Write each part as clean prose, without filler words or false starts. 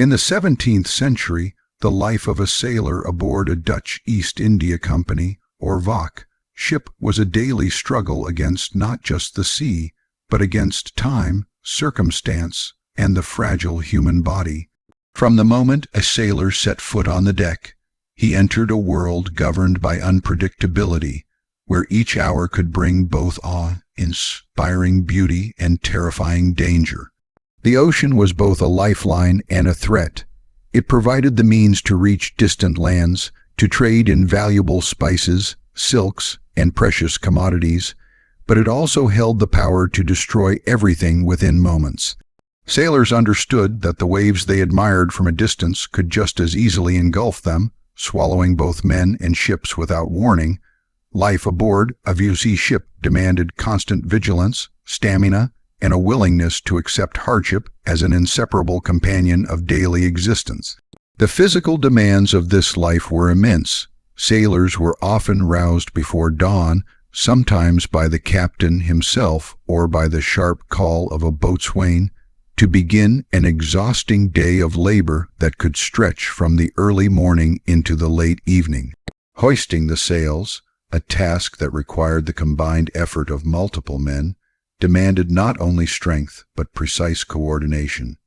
In the 17th century, the life of a sailor aboard a Dutch East India Company, or VOC, ship was a daily struggle against not just the sea, but against time, circumstance, and the fragile human body. From the moment a sailor set foot on the deck, he entered a world governed by unpredictability, where each hour could bring both awe-inspiring beauty and terrifying danger. The ocean was both a lifeline and a threat. It provided the means to reach distant lands, to trade in valuable spices, silks, and precious commodities, but it also held the power to destroy everything within moments. Sailors understood that the waves they admired from a distance could just as easily engulf them, swallowing both men and ships without warning. Life aboard a VOC ship demanded constant vigilance, stamina, and a willingness to accept hardship as an inseparable companion of daily existence. The physical demands of this life were immense. Sailors were often roused before dawn, sometimes by the captain himself or by the sharp call of a boatswain, to begin an exhausting day of labor that could stretch from the early morning into the late evening. Hoisting the sails, a task that required the combined effort of multiple men, demanded not only strength but precise coordination.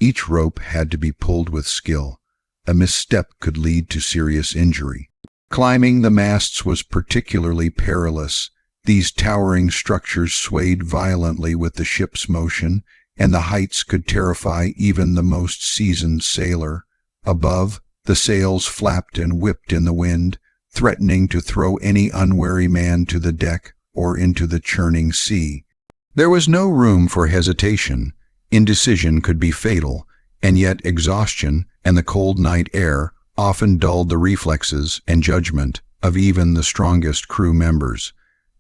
Each rope had to be pulled with skill. A misstep could lead to serious injury. Climbing the masts was particularly perilous. These towering structures swayed violently with the ship's motion, and the heights could terrify even the most seasoned sailor. Above, the sails flapped and whipped in the wind, threatening to throw any unwary man to the deck or into the churning sea. There was no room for hesitation. Indecision could be fatal, and yet exhaustion and the cold night air often dulled the reflexes and judgment of even the strongest crew members.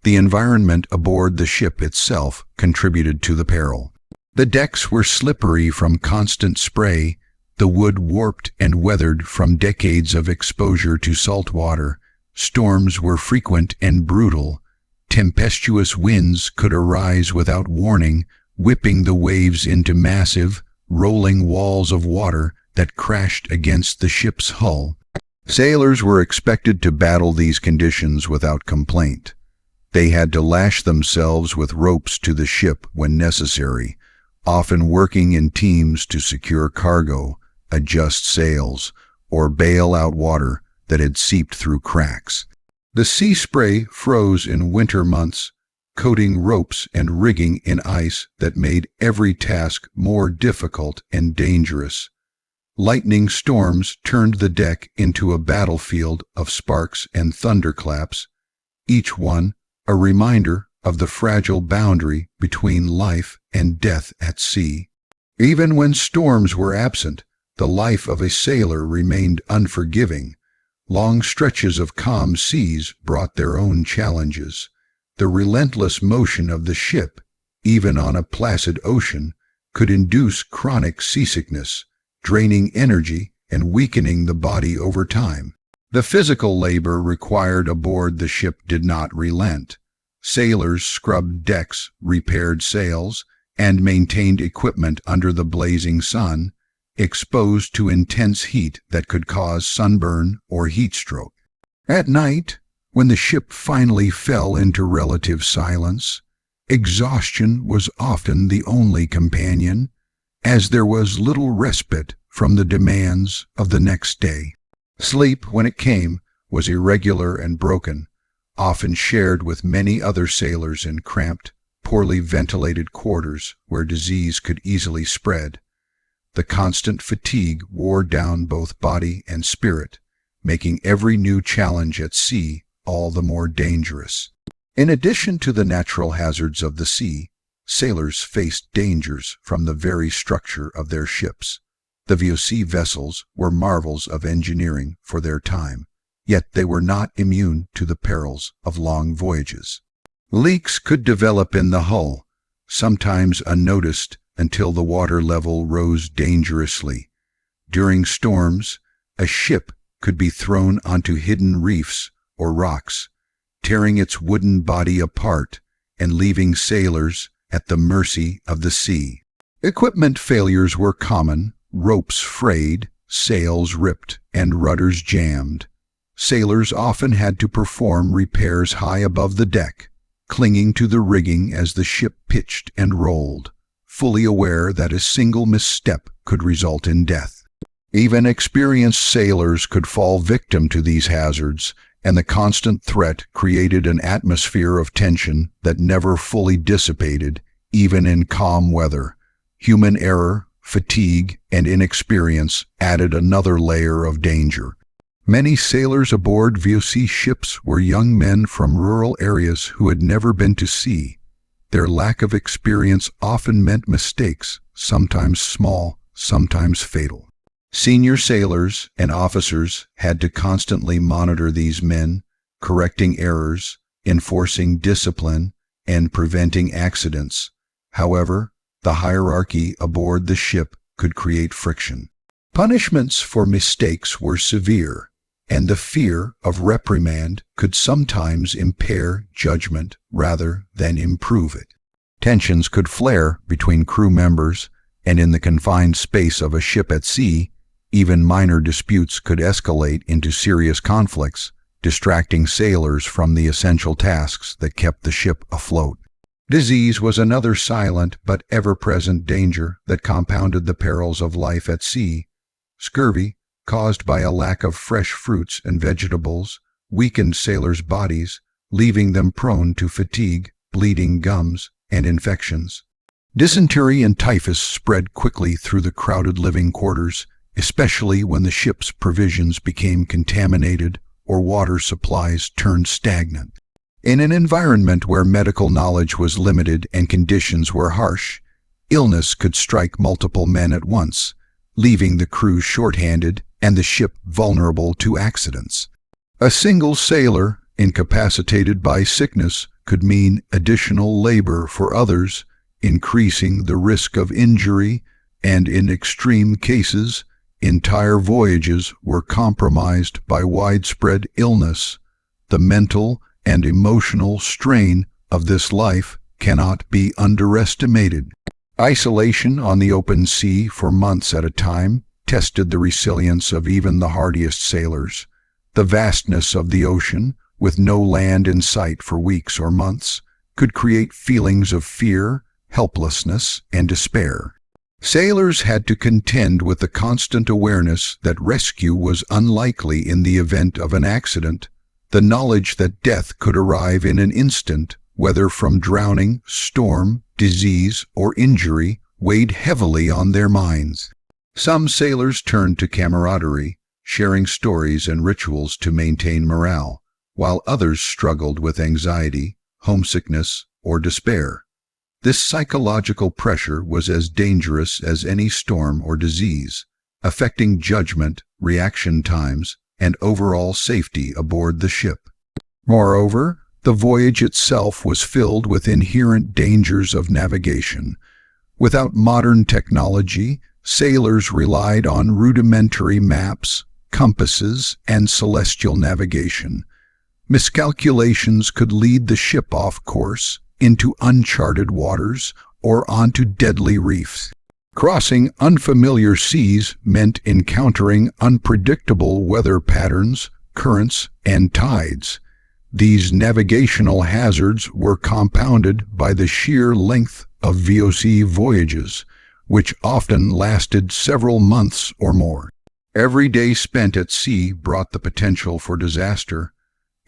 The environment aboard the ship itself contributed to the peril. The decks were slippery from constant spray, the wood warped and weathered from decades of exposure to salt water. Storms were frequent and brutal. Tempestuous winds could arise without warning, whipping the waves into massive, rolling walls of water that crashed against the ship's hull. Sailors were expected to battle these conditions without complaint. They had to lash themselves with ropes to the ship when necessary, often working in teams to secure cargo, adjust sails, or bail out water that had seeped through cracks. The sea spray froze in winter months, coating ropes and rigging in ice that made every task more difficult and dangerous. Lightning storms turned the deck into a battlefield of sparks and thunderclaps, each one a reminder of the fragile boundary between life and death at sea. Even when storms were absent, the life of a sailor remained unforgiving. Long stretches of calm seas brought their own challenges. The relentless motion of the ship, even on a placid ocean, could induce chronic seasickness, draining energy and weakening the body over time. The physical labor required aboard the ship did not relent. Sailors scrubbed decks, repaired sails, and maintained equipment under the blazing sun, exposed to intense heat that could cause sunburn or heat stroke. At night, when the ship finally fell into relative silence, exhaustion was often the only companion, as there was little respite from the demands of the next day. Sleep, when it came, was irregular and broken, often shared with many other sailors in cramped, poorly ventilated quarters where disease could easily spread. The constant fatigue wore down both body and spirit, making every new challenge at sea all the more dangerous. In addition to the natural hazards of the sea, sailors faced dangers from the very structure of their ships. The VOC vessels were marvels of engineering for their time, yet they were not immune to the perils of long voyages. Leaks could develop in the hull, sometimes unnoticed until the water level rose dangerously. During storms, a ship could be thrown onto hidden reefs or rocks, tearing its wooden body apart and leaving sailors at the mercy of the sea. Equipment failures were common, ropes frayed, sails ripped, and rudders jammed. Sailors often had to perform repairs high above the deck, clinging to the rigging as the ship pitched and rolled, fully aware that a single misstep could result in death. Even experienced sailors could fall victim to these hazards, and the constant threat created an atmosphere of tension that never fully dissipated, even in calm weather. Human error, fatigue, and inexperience added another layer of danger. Many sailors aboard VOC ships were young men from rural areas who had never been to sea. Their lack of experience often meant mistakes, sometimes small, sometimes fatal. Senior sailors and officers had to constantly monitor these men, correcting errors, enforcing discipline, and preventing accidents. However, the hierarchy aboard the ship could create friction. Punishments for mistakes were severe, and the fear of reprimand could sometimes impair judgment rather than improve it. Tensions could flare between crew members, and in the confined space of a ship at sea, even minor disputes could escalate into serious conflicts, distracting sailors from the essential tasks that kept the ship afloat. Disease was another silent but ever-present danger that compounded the perils of life at sea. Scurvy, caused by a lack of fresh fruits and vegetables, weakened sailors' bodies, leaving them prone to fatigue, bleeding gums, and infections. Dysentery and typhus spread quickly through the crowded living quarters, especially when the ship's provisions became contaminated or water supplies turned stagnant. In an environment where medical knowledge was limited and conditions were harsh, illness could strike multiple men at once, leaving the crew short-handed and the ship vulnerable to accidents. A single sailor, incapacitated by sickness, could mean additional labor for others, increasing the risk of injury, and in extreme cases, entire voyages were compromised by widespread illness. The mental and emotional strain of this life cannot be underestimated. Isolation on the open sea for months at a time tested the resilience of even the hardiest sailors. The vastness of the ocean, with no land in sight for weeks or months, could create feelings of fear, helplessness, and despair. Sailors had to contend with the constant awareness that rescue was unlikely in the event of an accident, the knowledge that death could arrive in an instant, whether from drowning, storm, disease, or injury, weighed heavily on their minds. Some sailors turned to camaraderie, sharing stories and rituals to maintain morale, while others struggled with anxiety, homesickness, or despair. This psychological pressure was as dangerous as any storm or disease, affecting judgment, reaction times, and overall safety aboard the ship. Moreover, the voyage itself was filled with inherent dangers of navigation. Without modern technology, sailors relied on rudimentary maps, compasses, and celestial navigation. Miscalculations could lead the ship off course, into uncharted waters, or onto deadly reefs. Crossing unfamiliar seas meant encountering unpredictable weather patterns, currents, and tides. These navigational hazards were compounded by the sheer length of VOC voyages, which often lasted several months or more. Every day spent at sea brought the potential for disaster,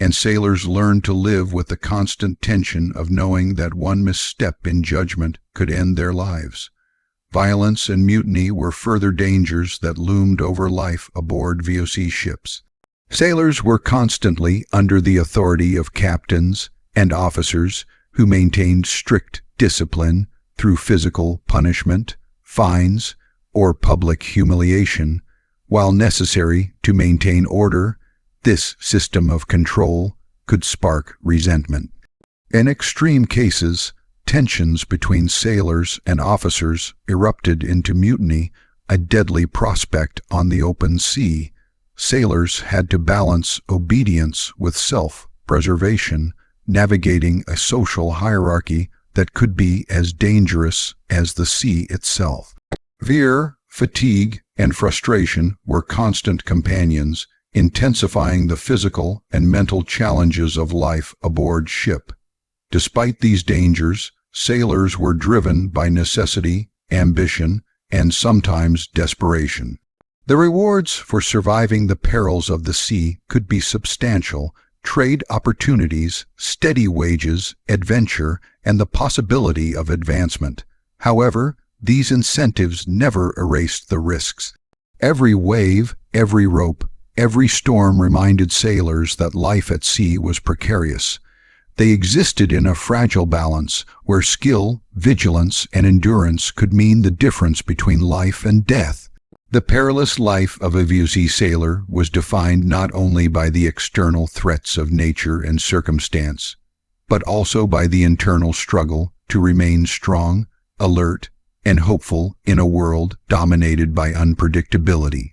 and sailors learned to live with the constant tension of knowing that one misstep in judgment could end their lives. Violence and mutiny were further dangers that loomed over life aboard VOC ships. Sailors were constantly under the authority of captains and officers who maintained strict discipline through physical punishment, fines, or public humiliation. While necessary to maintain order, this system of control could spark resentment. In extreme cases, tensions between sailors and officers erupted into mutiny, a deadly prospect on the open sea. Sailors had to balance obedience with self-preservation, navigating a social hierarchy that could be as dangerous as the sea itself. Fear, fatigue, and frustration were constant companions, intensifying the physical and mental challenges of life aboard ship. Despite these dangers, sailors were driven by necessity, ambition, and sometimes desperation. The rewards for surviving the perils of the sea could be substantial: trade opportunities, steady wages, adventure, and the possibility of advancement. However, these incentives never erased the risks. Every wave, every rope, every storm reminded sailors that life at sea was precarious. They existed in a fragile balance where skill, vigilance, and endurance could mean the difference between life and death. The perilous life of a VOC sailor was defined not only by the external threats of nature and circumstance, but also by the internal struggle to remain strong, alert, and hopeful in a world dominated by unpredictability.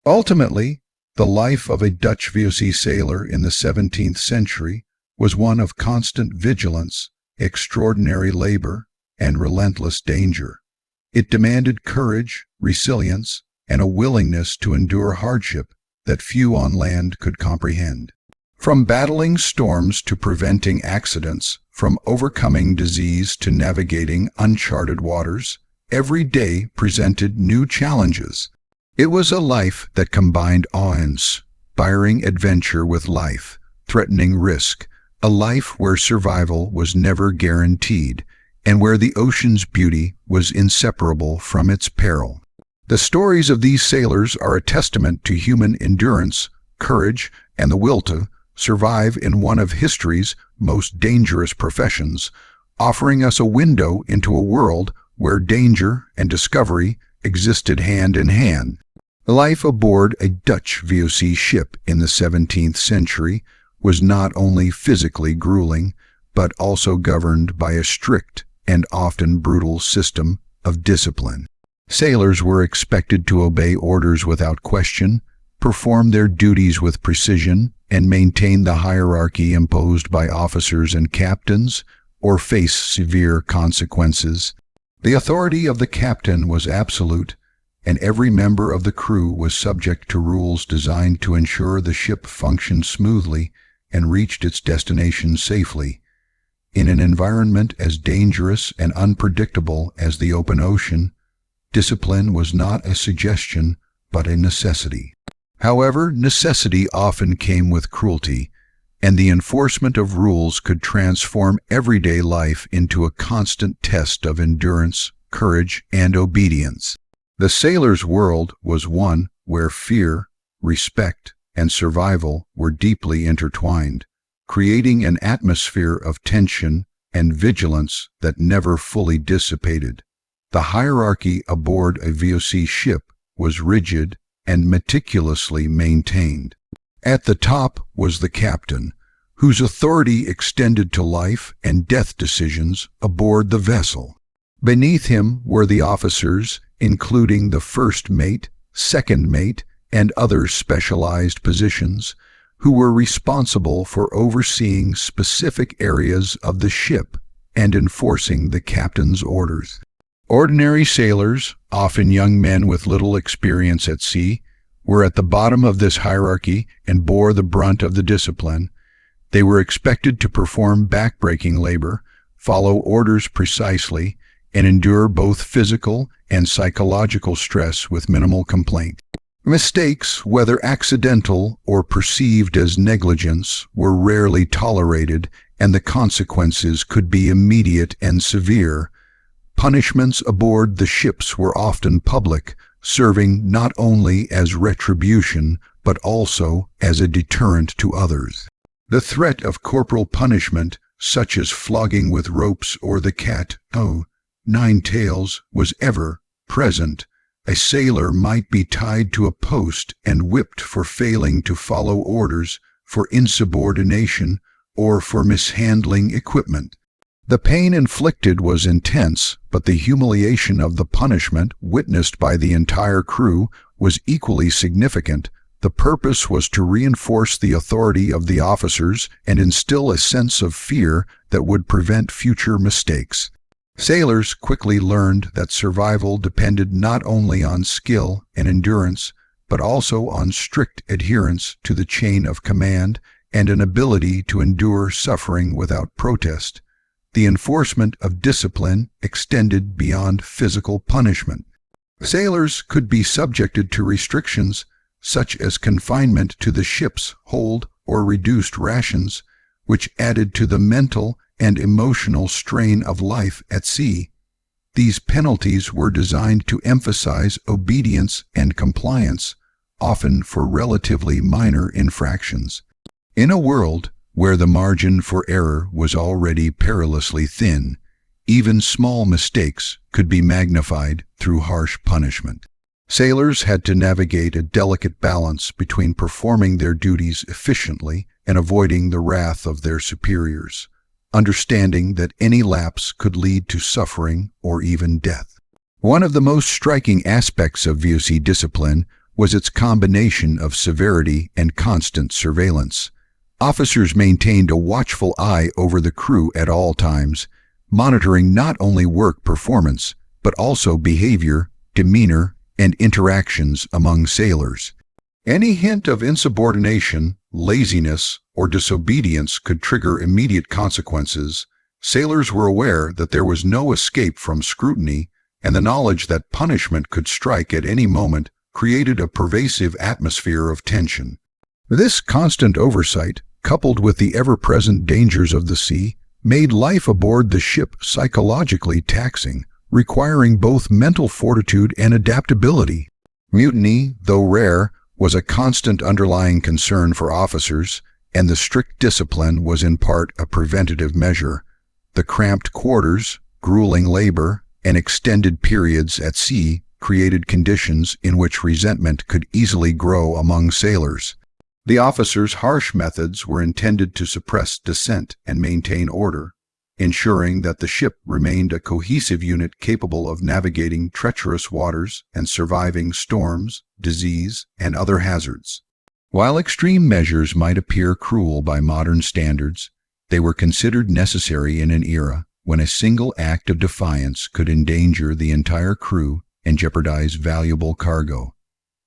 Ultimately, the life of a Dutch VOC sailor in the 17th century was one of constant vigilance, extraordinary labor, and relentless danger. It demanded courage, resilience, and a willingness to endure hardship that few on land could comprehend. From battling storms to preventing accidents, from overcoming disease to navigating uncharted waters, every day presented new challenges. It was a life that combined awe-inspiring adventure with life-threatening risk, a life where survival was never guaranteed, and where the ocean's beauty was inseparable from its peril. The stories of these sailors are a testament to human endurance, courage, and the will to survive in one of history's most dangerous professions, offering us a window into a world where danger and discovery existed hand in hand. Life aboard a Dutch VOC ship in the 17th century was not only physically grueling, but also governed by a strict and often brutal system of discipline. Sailors were expected to obey orders without question, perform their duties with precision, and maintain the hierarchy imposed by officers and captains, or face severe consequences. The authority of the captain was absolute, and every member of the crew was subject to rules designed to ensure the ship functioned smoothly and reached its destination safely. In an environment as dangerous and unpredictable as the open ocean, discipline was not a suggestion but a necessity. However, necessity often came with cruelty, and the enforcement of rules could transform everyday life into a constant test of endurance, courage, and obedience. The sailor's world was one where fear, respect, and survival were deeply intertwined, creating an atmosphere of tension and vigilance that never fully dissipated. The hierarchy aboard a VOC ship was rigid and meticulously maintained. At the top was the captain, whose authority extended to life and death decisions aboard the vessel. Beneath him were the officers, including the first mate, second mate, and other specialized positions, who were responsible for overseeing specific areas of the ship and enforcing the captain's orders. Ordinary sailors, often young men with little experience at sea, were at the bottom of this hierarchy and bore the brunt of the discipline. They were expected to perform backbreaking labor, follow orders precisely, and endure both physical and psychological stress with minimal complaint. Mistakes, whether accidental or perceived as negligence, were rarely tolerated, and the consequences could be immediate and severe. Punishments aboard the ships were often public, serving not only as retribution but also as a deterrent to others. The threat of corporal punishment, such as flogging with ropes or the cat-o'-nine tails, was ever present. A sailor might be tied to a post and whipped for failing to follow orders, for insubordination, or for mishandling equipment. The pain inflicted was intense, but the humiliation of the punishment, witnessed by the entire crew, was equally significant. The purpose was to reinforce the authority of the officers and instill a sense of fear that would prevent future mistakes. Sailors quickly learned that survival depended not only on skill and endurance, but also on strict adherence to the chain of command and an ability to endure suffering without protest. The enforcement of discipline extended beyond physical punishment. Sailors could be subjected to restrictions such as confinement to the ship's hold or reduced rations, which added to the mental and emotional strain of life at sea. These penalties were designed to emphasize obedience and compliance, often for relatively minor infractions. In a world where the margin for error was already perilously thin, even small mistakes could be magnified through harsh punishment. Sailors had to navigate a delicate balance between performing their duties efficiently and avoiding the wrath of their superiors, understanding that any lapse could lead to suffering or even death. One of the most striking aspects of VOC discipline was its combination of severity and constant surveillance. Officers maintained a watchful eye over the crew at all times, monitoring not only work performance, but also behavior, demeanor, and interactions among sailors. Any hint of insubordination, laziness, or disobedience could trigger immediate consequences. Sailors were aware that there was no escape from scrutiny, and the knowledge that punishment could strike at any moment created a pervasive atmosphere of tension. This constant oversight, coupled with the ever-present dangers of the sea, made life aboard the ship psychologically taxing, requiring both mental fortitude and adaptability. Mutiny, though rare, was a constant underlying concern for officers, and the strict discipline was in part a preventative measure. The cramped quarters, grueling labor, and extended periods at sea created conditions in which resentment could easily grow among sailors. The officers' harsh methods were intended to suppress dissent and maintain order, ensuring that the ship remained a cohesive unit capable of navigating treacherous waters and surviving storms, disease, and other hazards. While extreme measures might appear cruel by modern standards, they were considered necessary in an era when a single act of defiance could endanger the entire crew and jeopardize valuable cargo.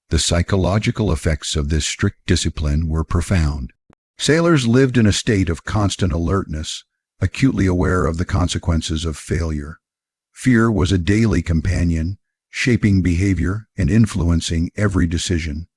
The psychological effects of this strict discipline were profound. Sailors lived in a state of constant alertness, acutely aware of the consequences of failure. Fear was a daily companion, shaping behavior and influencing every decision.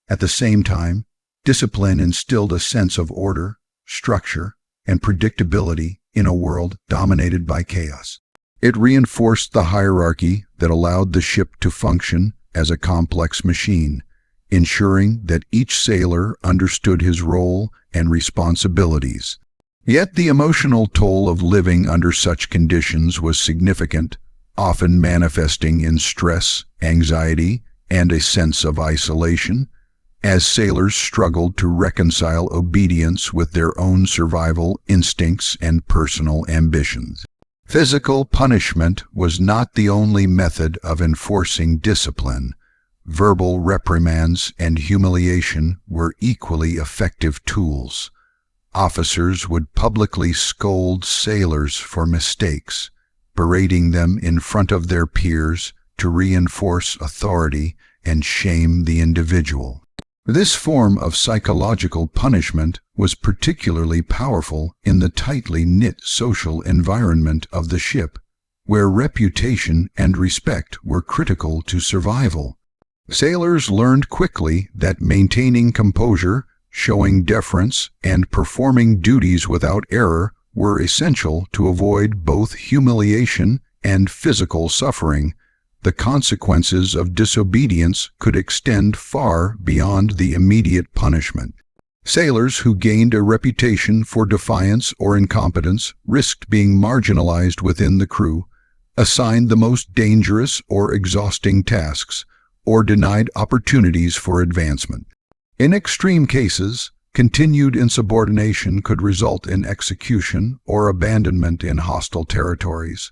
At the same time, discipline instilled a sense of order, structure, and predictability in a world dominated by chaos. It reinforced the hierarchy that allowed the ship to function as a complex machine, ensuring that each sailor understood his role and responsibilities. Yet the emotional toll of living under such conditions was significant, often manifesting in stress, anxiety, and a sense of isolation, as sailors struggled to reconcile obedience with their own survival instincts and personal ambitions. Physical punishment was not the only method of enforcing discipline. Verbal reprimands and humiliation were equally effective tools. Officers would publicly scold sailors for mistakes, berating them in front of their peers to reinforce authority and shame the individual. This form of psychological punishment was particularly powerful in the tightly knit social environment of the ship, where reputation and respect were critical to survival. Sailors learned quickly that maintaining composure, showing deference, and performing duties without error were essential to avoid both humiliation and physical suffering. The consequences of disobedience could extend far beyond the immediate punishment. Sailors who gained a reputation for defiance or incompetence risked being marginalized within the crew, assigned the most dangerous or exhausting tasks, or denied opportunities for advancement. In extreme cases, continued insubordination could result in execution or abandonment in hostile territories.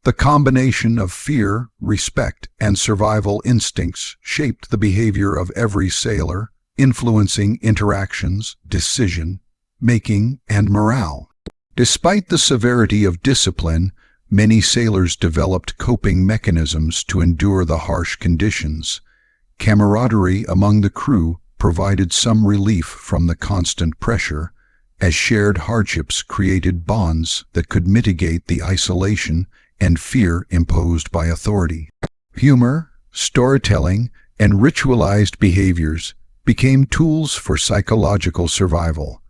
The combination of fear, respect, and survival instincts shaped the behavior of every sailor, influencing interactions, decision-making, and morale. Despite the severity of discipline, many sailors developed coping mechanisms to endure the harsh conditions. Camaraderie among the crew provided some relief from the constant pressure, as shared hardships created bonds that could mitigate the isolation and fear imposed by authority. Humor, storytelling, and ritualized behaviors became tools for psychological survival,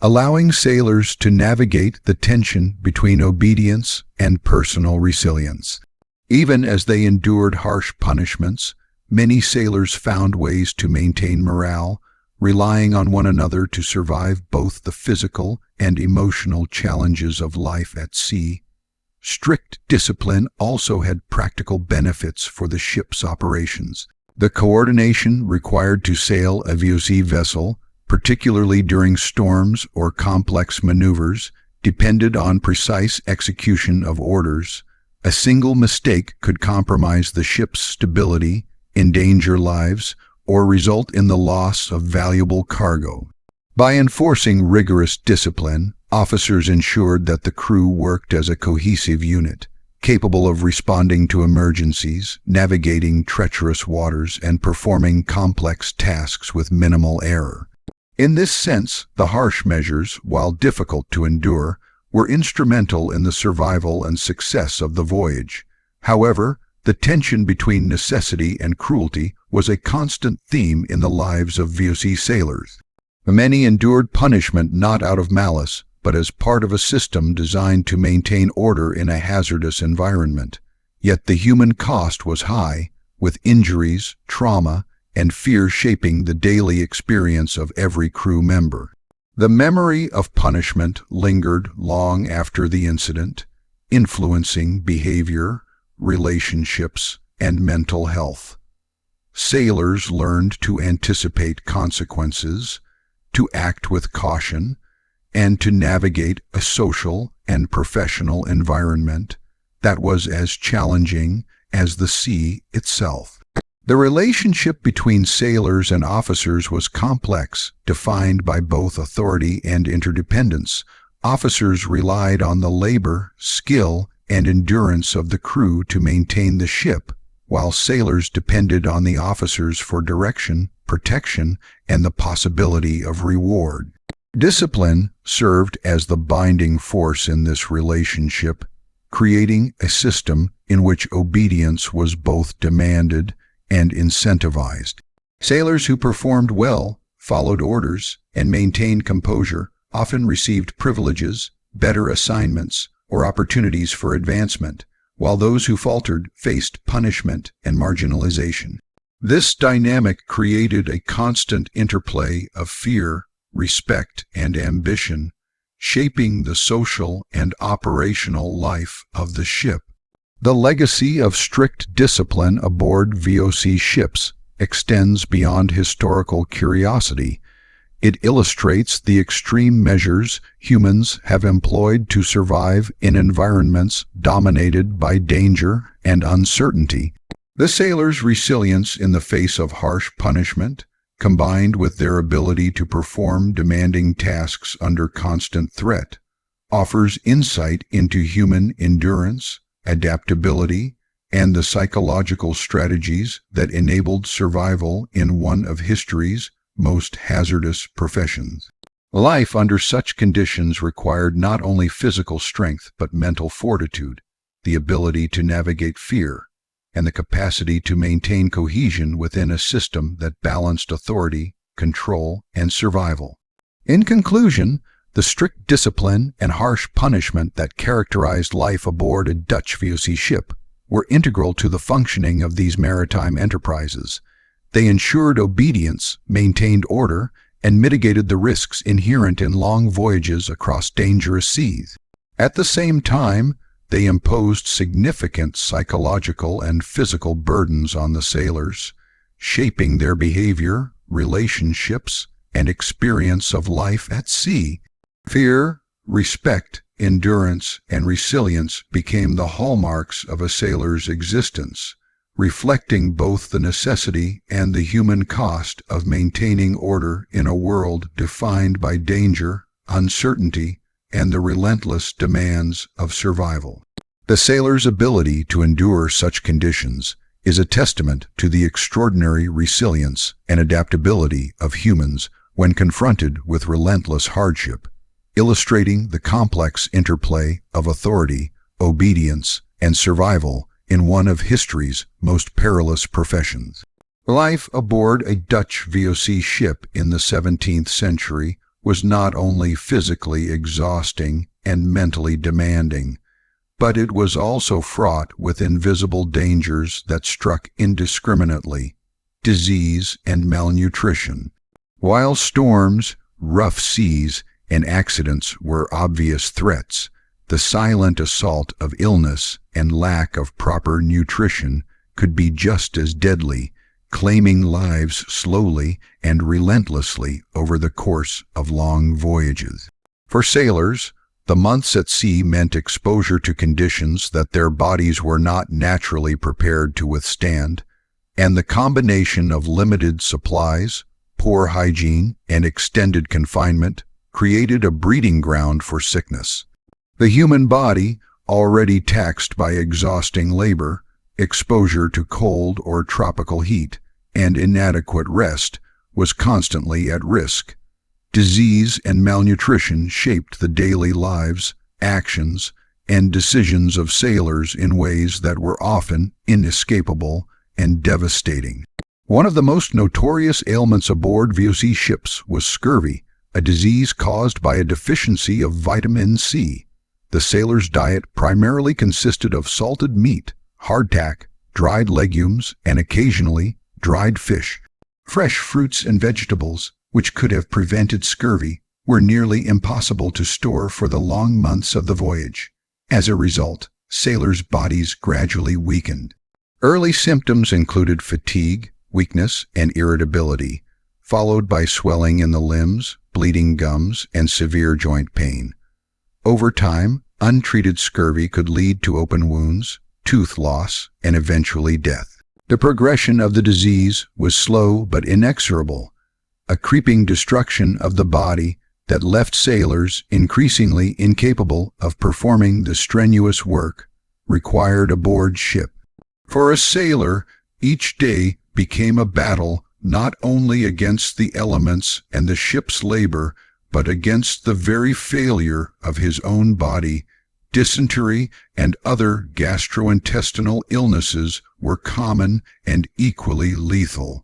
allowing sailors to navigate the tension between obedience and personal resilience. Even as they endured harsh punishments, many sailors found ways to maintain morale, relying on one another to survive both the physical and emotional challenges of life at sea. Strict discipline also had practical benefits for the ship's operations. The coordination required to sail a VOC vessel, particularly during storms or complex maneuvers, depended on precise execution of orders. A single mistake could compromise the ship's stability, endanger lives, or result in the loss of valuable cargo. By enforcing rigorous discipline, officers ensured that the crew worked as a cohesive unit, capable of responding to emergencies, navigating treacherous waters, and performing complex tasks with minimal error. In this sense, the harsh measures, while difficult to endure, were instrumental in the survival and success of the voyage. However, the tension between necessity and cruelty was a constant theme in the lives of VOC sailors. Many endured punishment not out of malice, but as part of a system designed to maintain order in a hazardous environment. Yet the human cost was high, with injuries, trauma, and fear shaping the daily experience of every crew member. The memory of punishment lingered long after the incident, influencing behavior, relationships, and mental health. Sailors learned to anticipate consequences, to act with caution, and to navigate a social and professional environment that was as challenging as the sea itself. The relationship between sailors and officers was complex, defined by both authority and interdependence. Officers relied on the labor, skill, and endurance of the crew to maintain the ship, while sailors depended on the officers for direction, protection, and the possibility of reward. Discipline served as the binding force in this relationship, creating a system in which obedience was both demanded and incentivized. Sailors who performed well, followed orders, and maintained composure often received privileges, better assignments, or opportunities for advancement, while those who faltered faced punishment and marginalization. This dynamic created a constant interplay of fear, respect, and ambition, shaping the social and operational life of the ship. The legacy of strict discipline aboard VOC ships extends beyond historical curiosity. It illustrates the extreme measures humans have employed to survive in environments dominated by danger and uncertainty. The sailors' resilience in the face of harsh punishment, combined with their ability to perform demanding tasks under constant threat, offers insight into human endurance, adaptability, and the psychological strategies that enabled survival in one of history's most hazardous professions. Life under such conditions required not only physical strength but mental fortitude, the ability to navigate fear, and the capacity to maintain cohesion within a system that balanced authority, control, and survival. In conclusion, the strict discipline and harsh punishment that characterized life aboard a Dutch VOC ship were integral to the functioning of these maritime enterprises. They ensured obedience, maintained order, and mitigated the risks inherent in long voyages across dangerous seas. At the same time, they imposed significant psychological and physical burdens on the sailors, shaping their behavior, relationships, and experience of life at sea. Fear, respect, endurance, and resilience became the hallmarks of a sailor's existence, reflecting both the necessity and the human cost of maintaining order in a world defined by danger, uncertainty, and the relentless demands of survival. The sailor's ability to endure such conditions is a testament to the extraordinary resilience and adaptability of humans when confronted with relentless hardship, illustrating the complex interplay of authority, obedience, and survival in one of history's most perilous professions. Life aboard a Dutch VOC ship in the 17th century was not only physically exhausting and mentally demanding, but it was also fraught with invisible dangers that struck indiscriminately: disease and malnutrition. While storms, rough seas, and accidents were obvious threats, the silent assault of illness and lack of proper nutrition could be just as deadly, claiming lives slowly and relentlessly over the course of long voyages. For sailors, the months at sea meant exposure to conditions that their bodies were not naturally prepared to withstand, and the combination of limited supplies, poor hygiene, and extended confinement created a breeding ground for sickness. The human body, already taxed by exhausting labor, exposure to cold or tropical heat, and inadequate rest, was constantly at risk. Disease and malnutrition shaped the daily lives, actions, and decisions of sailors in ways that were often inescapable and devastating. One of the most notorious ailments aboard VOC ships was scurvy, a disease caused by a deficiency of vitamin C. The sailors' diet primarily consisted of salted meat, hardtack, dried legumes, and occasionally dried fish. Fresh fruits and vegetables, which could have prevented scurvy, were nearly impossible to store for the long months of the voyage. As a result, sailors' bodies gradually weakened. Early symptoms included fatigue, weakness, and irritability, followed by swelling in the limbs, bleeding gums, and severe joint pain. Over time, untreated scurvy could lead to open wounds, tooth loss, and eventually death. The progression of the disease was slow but inexorable, a creeping destruction of the body that left sailors increasingly incapable of performing the strenuous work required aboard ship. For a sailor, each day became a battle not only against the elements and the ship's labor, but against the very failure of his own body. Dysentery and other gastrointestinal illnesses were common and equally lethal.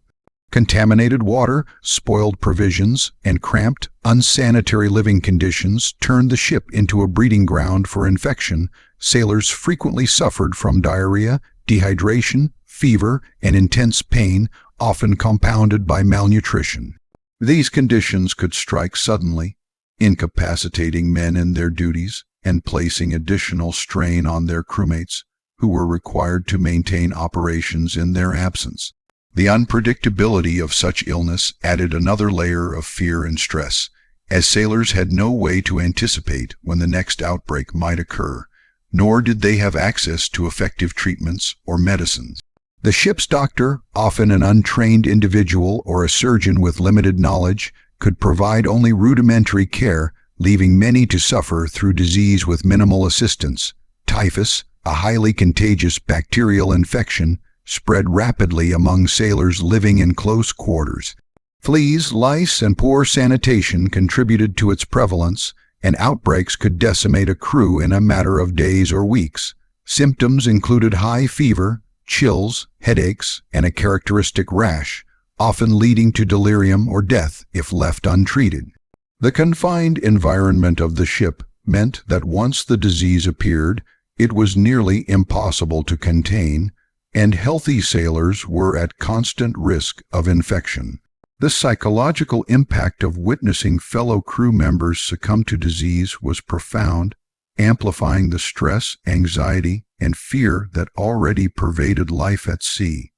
Contaminated water, spoiled provisions, and cramped, unsanitary living conditions turned the ship into a breeding ground for infection. Sailors frequently suffered from diarrhea, dehydration, fever, and intense pain, often compounded by malnutrition. These conditions could strike suddenly, incapacitating men in their duties and placing additional strain on their crewmates, who were required to maintain operations in their absence. The unpredictability of such illness added another layer of fear and stress, as sailors had no way to anticipate when the next outbreak might occur, nor did they have access to effective treatments or medicines. The ship's doctor, often an untrained individual or a surgeon with limited knowledge, could provide only rudimentary care, leaving many to suffer through disease with minimal assistance. Typhus, a highly contagious bacterial infection, spread rapidly among sailors living in close quarters. Fleas, lice, and poor sanitation contributed to its prevalence, and outbreaks could decimate a crew in a matter of days or weeks. Symptoms included high fever, chills, headaches, and a characteristic rash, often leading to delirium or death if left untreated. The confined environment of the ship meant that once the disease appeared, it was nearly impossible to contain, and healthy sailors were at constant risk of infection. The psychological impact of witnessing fellow crew members succumb to disease was profound, amplifying the stress, anxiety, and fear that already pervaded life at sea.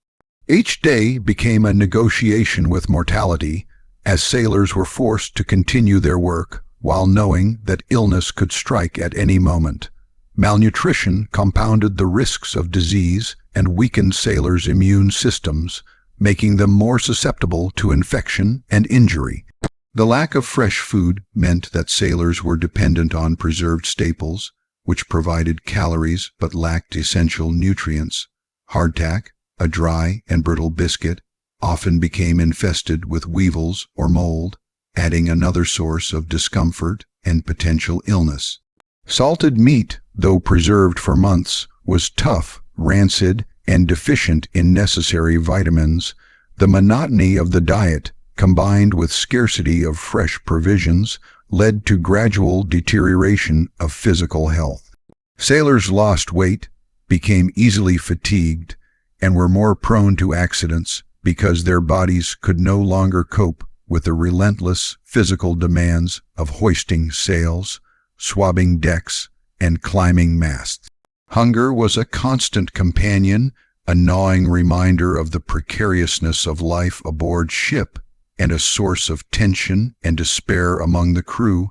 Each day became a negotiation with mortality, as sailors were forced to continue their work while knowing that illness could strike at any moment. Malnutrition compounded the risks of disease and weakened sailors' immune systems, making them more susceptible to infection and injury. The lack of fresh food meant that sailors were dependent on preserved staples, which provided calories but lacked essential nutrients. Hardtack, a dry and brittle biscuit, often became infested with weevils or mold, adding another source of discomfort and potential illness. Salted meat, though preserved for months, was tough, rancid, and deficient in necessary vitamins. The monotony of the diet, combined with scarcity of fresh provisions, led to gradual deterioration of physical health. Sailors lost weight, became easily fatigued, and were more prone to accidents because their bodies could no longer cope with the relentless physical demands of hoisting sails, swabbing decks, and climbing masts. Hunger was a constant companion, a gnawing reminder of the precariousness of life aboard ship, and a source of tension and despair among the crew.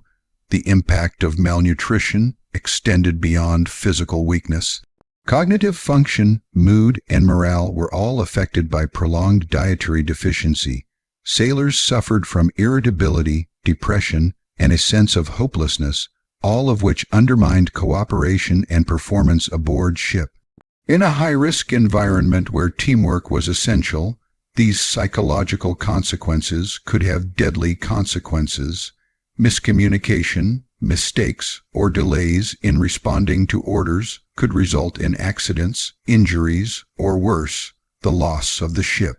The impact of malnutrition extended beyond physical weakness. Cognitive function, mood, and morale were all affected by prolonged dietary deficiency. Sailors suffered from irritability, depression, and a sense of hopelessness, all of which undermined cooperation and performance aboard ship. In a high-risk environment where teamwork was essential, these psychological consequences could have deadly consequences. Miscommunication, mistakes, or delays in responding to orders could result in accidents, injuries, or worse, the loss of the ship.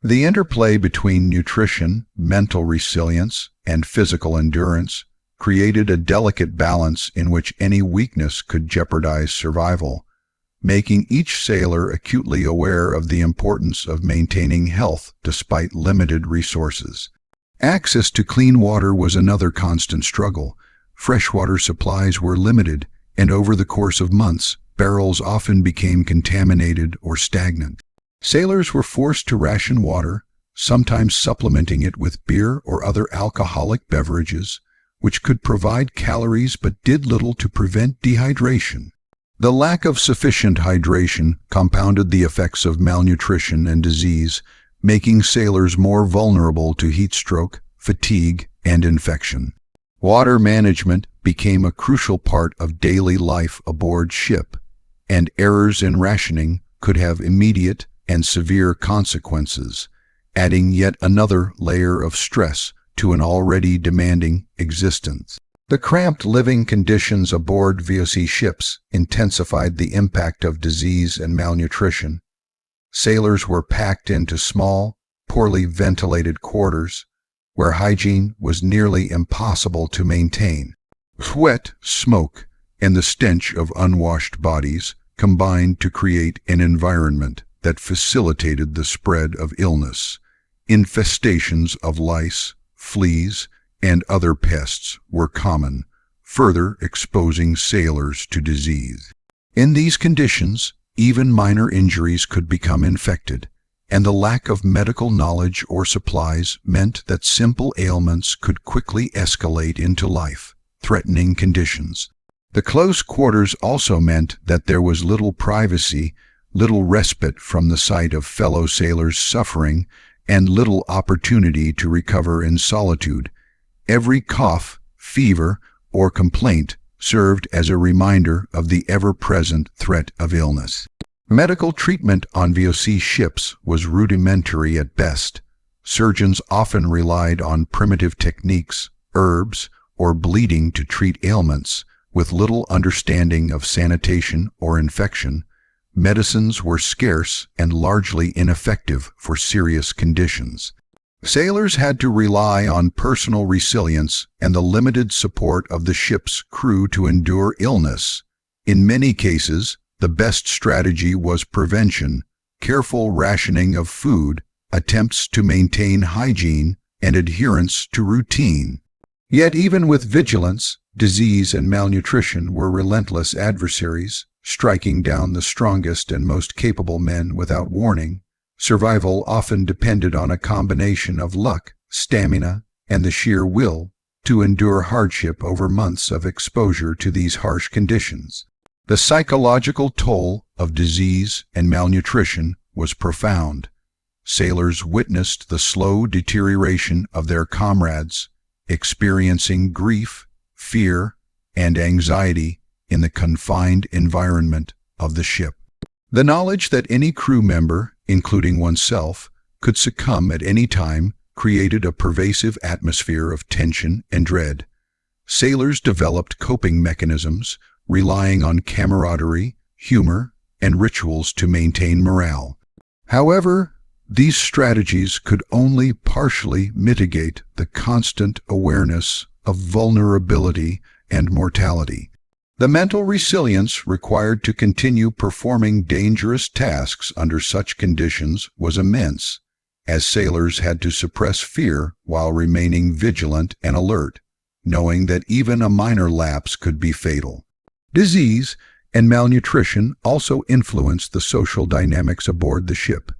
The interplay between nutrition, mental resilience, and physical endurance created a delicate balance in which any weakness could jeopardize survival, making each sailor acutely aware of the importance of maintaining health despite limited resources. Access to clean water was another constant struggle. Freshwater supplies were limited, and over the course of months, barrels often became contaminated or stagnant. Sailors were forced to ration water, sometimes supplementing it with beer or other alcoholic beverages, which could provide calories but did little to prevent dehydration. The lack of sufficient hydration compounded the effects of malnutrition and disease, making sailors more vulnerable to heat stroke, fatigue, and infection. Water management became a crucial part of daily life aboard ship, and errors in rationing could have immediate and severe consequences, adding yet another layer of stress to an already demanding existence. The cramped living conditions aboard VOC ships intensified the impact of disease and malnutrition. Sailors were packed into small, poorly ventilated quarters, where hygiene was nearly impossible to maintain. Sweat, smoke, and the stench of unwashed bodies combined to create an environment that facilitated the spread of illness. Infestations of lice, fleas, and other pests were common, further exposing sailors to disease. In these conditions, even minor injuries could become infected, and the lack of medical knowledge or supplies meant that simple ailments could quickly escalate into life-threatening conditions. The close quarters also meant that there was little privacy, little respite from the sight of fellow sailors suffering, and little opportunity to recover in solitude. Every cough, fever, or complaint served as a reminder of the ever-present threat of illness. Medical treatment on VOC ships was rudimentary at best. Surgeons often relied on primitive techniques, herbs, or bleeding to treat ailments, with little understanding of sanitation or infection. Medicines were scarce and largely ineffective for serious conditions. Sailors had to rely on personal resilience and the limited support of the ship's crew to endure illness. In many cases, the best strategy was prevention, careful rationing of food, attempts to maintain hygiene, and adherence to routine. Yet even with vigilance, disease and malnutrition were relentless adversaries, striking down the strongest and most capable men without warning. Survival often depended on a combination of luck, stamina, and the sheer will to endure hardship over months of exposure to these harsh conditions. The psychological toll of disease and malnutrition was profound. Sailors witnessed the slow deterioration of their comrades, experiencing grief, fear, and anxiety in the confined environment of the ship. The knowledge that any crew member, including oneself, could succumb at any time created a pervasive atmosphere of tension and dread. Sailors developed coping mechanisms, relying on camaraderie, humor, and rituals to maintain morale. However, these strategies could only partially mitigate the constant awareness of vulnerability and mortality. The mental resilience required to continue performing dangerous tasks under such conditions was immense, as sailors had to suppress fear while remaining vigilant and alert, knowing that even a minor lapse could be fatal. Disease and malnutrition also influenced the social dynamics aboard the ship.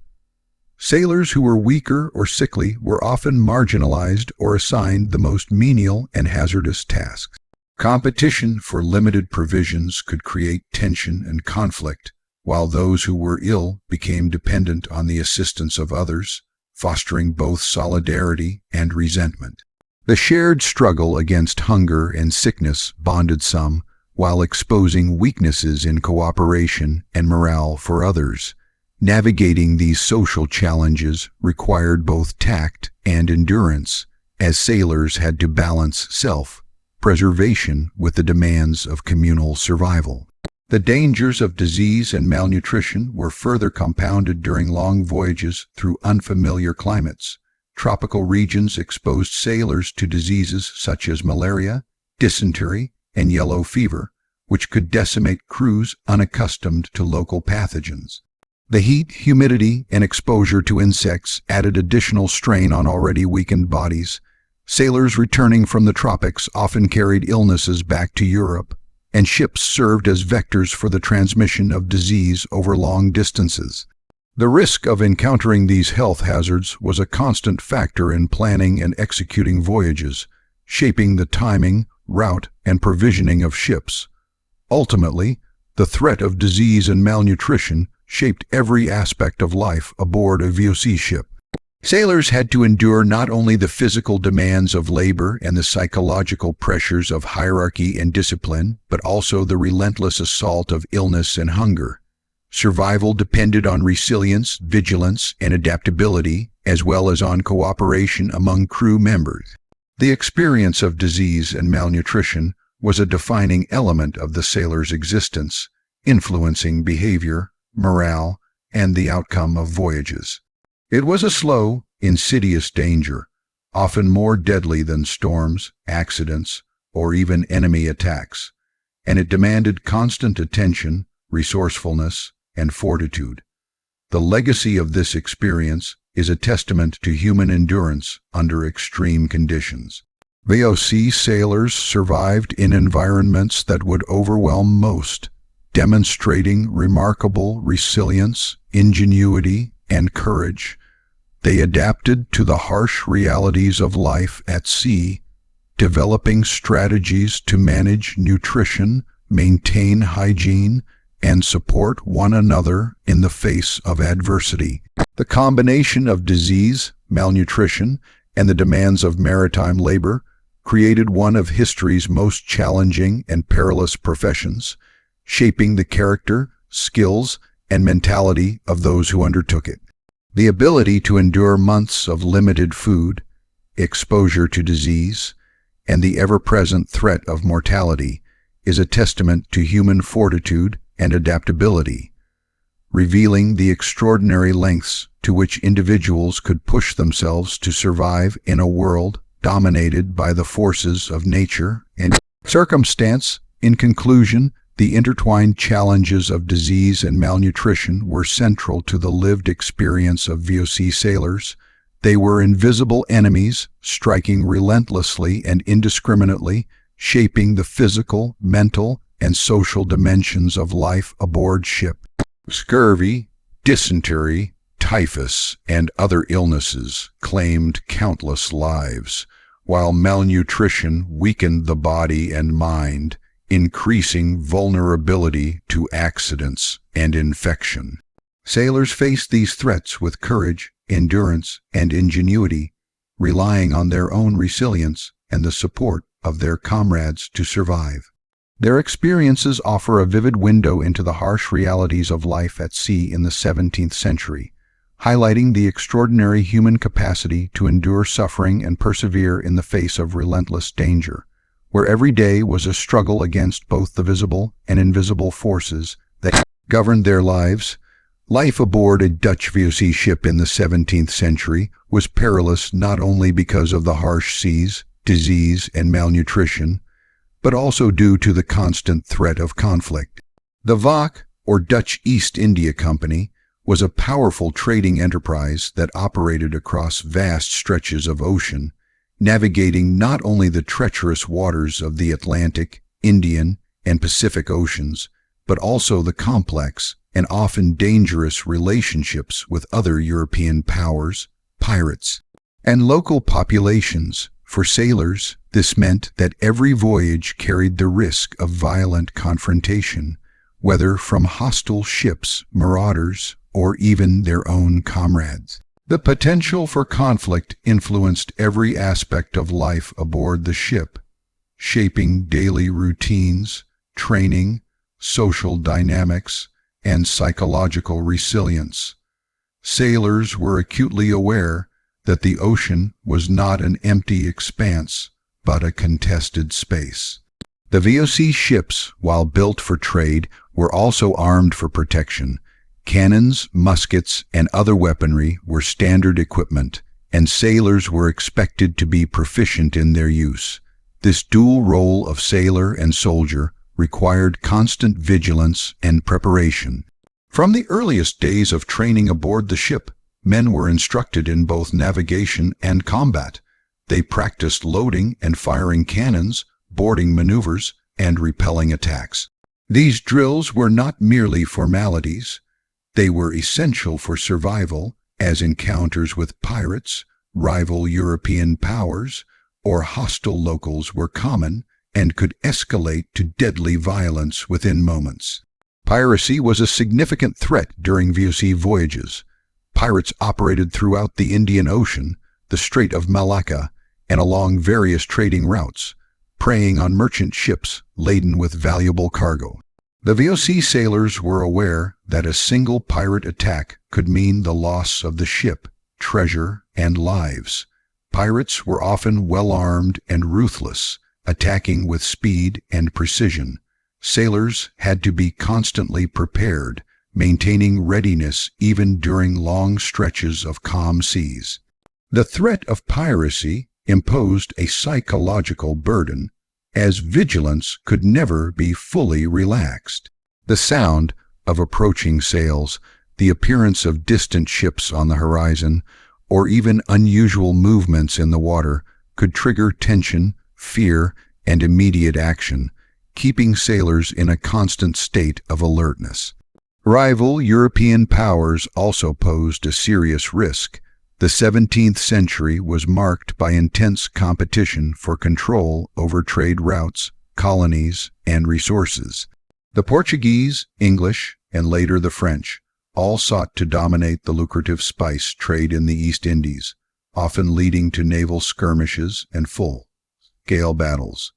Sailors who were weaker or sickly were often marginalized or assigned the most menial and hazardous tasks. Competition for limited provisions could create tension and conflict, while those who were ill became dependent on the assistance of others, fostering both solidarity and resentment. The shared struggle against hunger and sickness bonded some, while exposing weaknesses in cooperation and morale for others. Navigating these social challenges required both tact and endurance, as sailors had to balance self-preservation with the demands of communal survival. The dangers of disease and malnutrition were further compounded during long voyages through unfamiliar climates. Tropical regions exposed sailors to diseases such as malaria, dysentery, and yellow fever, which could decimate crews unaccustomed to local pathogens. The heat, humidity, and exposure to insects added additional strain on already weakened bodies. Sailors returning from the tropics often carried illnesses back to Europe, and ships served as vectors for the transmission of disease over long distances. The risk of encountering these health hazards was a constant factor in planning and executing voyages, shaping the timing, route, and provisioning of ships. Ultimately, the threat of disease and malnutrition shaped every aspect of life aboard a VOC ship. Sailors had to endure not only the physical demands of labor and the psychological pressures of hierarchy and discipline, but also the relentless assault of illness and hunger. Survival depended on resilience, vigilance, and adaptability, as well as on cooperation among crew members. The experience of disease and malnutrition was a defining element of the sailor's existence, influencing behavior, morale, and the outcome of voyages. It was a slow, insidious danger, often more deadly than storms, accidents, or even enemy attacks, and it demanded constant attention, resourcefulness, and fortitude. The legacy of this experience is a testament to human endurance under extreme conditions. VOC sailors survived in environments that would overwhelm most, demonstrating remarkable resilience, ingenuity, and courage. They adapted to the harsh realities of life at sea, developing strategies to manage nutrition, maintain hygiene, and support one another in the face of adversity. The combination of disease, malnutrition, and the demands of maritime labor created one of history's most challenging and perilous professions, shaping the character, skills, and mentality of those who undertook it. The ability to endure months of limited food, exposure to disease, and the ever-present threat of mortality is a testament to human fortitude and adaptability, revealing the extraordinary lengths to which individuals could push themselves to survive in a world dominated by the forces of nature and circumstance. In conclusion, the intertwined challenges of disease and malnutrition were central to the lived experience of VOC sailors. They were invisible enemies, striking relentlessly and indiscriminately, shaping the physical, mental, and social dimensions of life aboard ship. Scurvy, dysentery, typhus, and other illnesses claimed countless lives, while malnutrition weakened the body and mind, increasing vulnerability to accidents and infection. Sailors faced these threats with courage, endurance, and ingenuity, relying on their own resilience and the support of their comrades to survive. Their experiences offer a vivid window into the harsh realities of life at sea in the 17th century, highlighting the extraordinary human capacity to endure suffering and persevere in the face of relentless danger, where every day was a struggle against both the visible and invisible forces that governed their lives. Life aboard a Dutch VOC ship in the 17th century was perilous not only because of the harsh seas, disease, and malnutrition, but also due to the constant threat of conflict. The VOC, or Dutch East India Company, was a powerful trading enterprise that operated across vast stretches of ocean, navigating not only the treacherous waters of the Atlantic, Indian, and Pacific Oceans, but also the complex and often dangerous relationships with other European powers, pirates, and local populations. For sailors, this meant that every voyage carried the risk of violent confrontation, whether from hostile ships, marauders, or even their own comrades. The potential for conflict influenced every aspect of life aboard the ship, shaping daily routines, training, social dynamics, and psychological resilience. Sailors were acutely aware that the ocean was not an empty expanse, but a contested space. The VOC ships, while built for trade, were also armed for protection. Cannons, muskets, and other weaponry were standard equipment, and sailors were expected to be proficient in their use. This dual role of sailor and soldier required constant vigilance and preparation. From the earliest days of training aboard the ship, men were instructed in both navigation and combat. They practiced loading and firing cannons, boarding maneuvers, and repelling attacks. These drills were not merely formalities. They were essential for survival, as encounters with pirates, rival European powers, or hostile locals were common and could escalate to deadly violence within moments. Piracy was a significant threat during VOC voyages. Pirates operated throughout the Indian Ocean, the Strait of Malacca, and along various trading routes, preying on merchant ships laden with valuable cargo. The VOC sailors were aware that a single pirate attack could mean the loss of the ship, treasure, and lives. Pirates were often well-armed and ruthless, attacking with speed and precision. Sailors had to be constantly prepared, maintaining readiness even during long stretches of calm seas. The threat of piracy imposed a psychological burden, as vigilance could never be fully relaxed. The sound of approaching sails, the appearance of distant ships on the horizon, or even unusual movements in the water could trigger tension, fear, and immediate action, keeping sailors in a constant state of alertness. Rival European powers also posed a serious risk. The 17th century was marked by intense competition for control over trade routes, colonies, and resources. The Portuguese, English, and later the French all sought to dominate the lucrative spice trade in the East Indies, often leading to naval skirmishes and full-scale battles.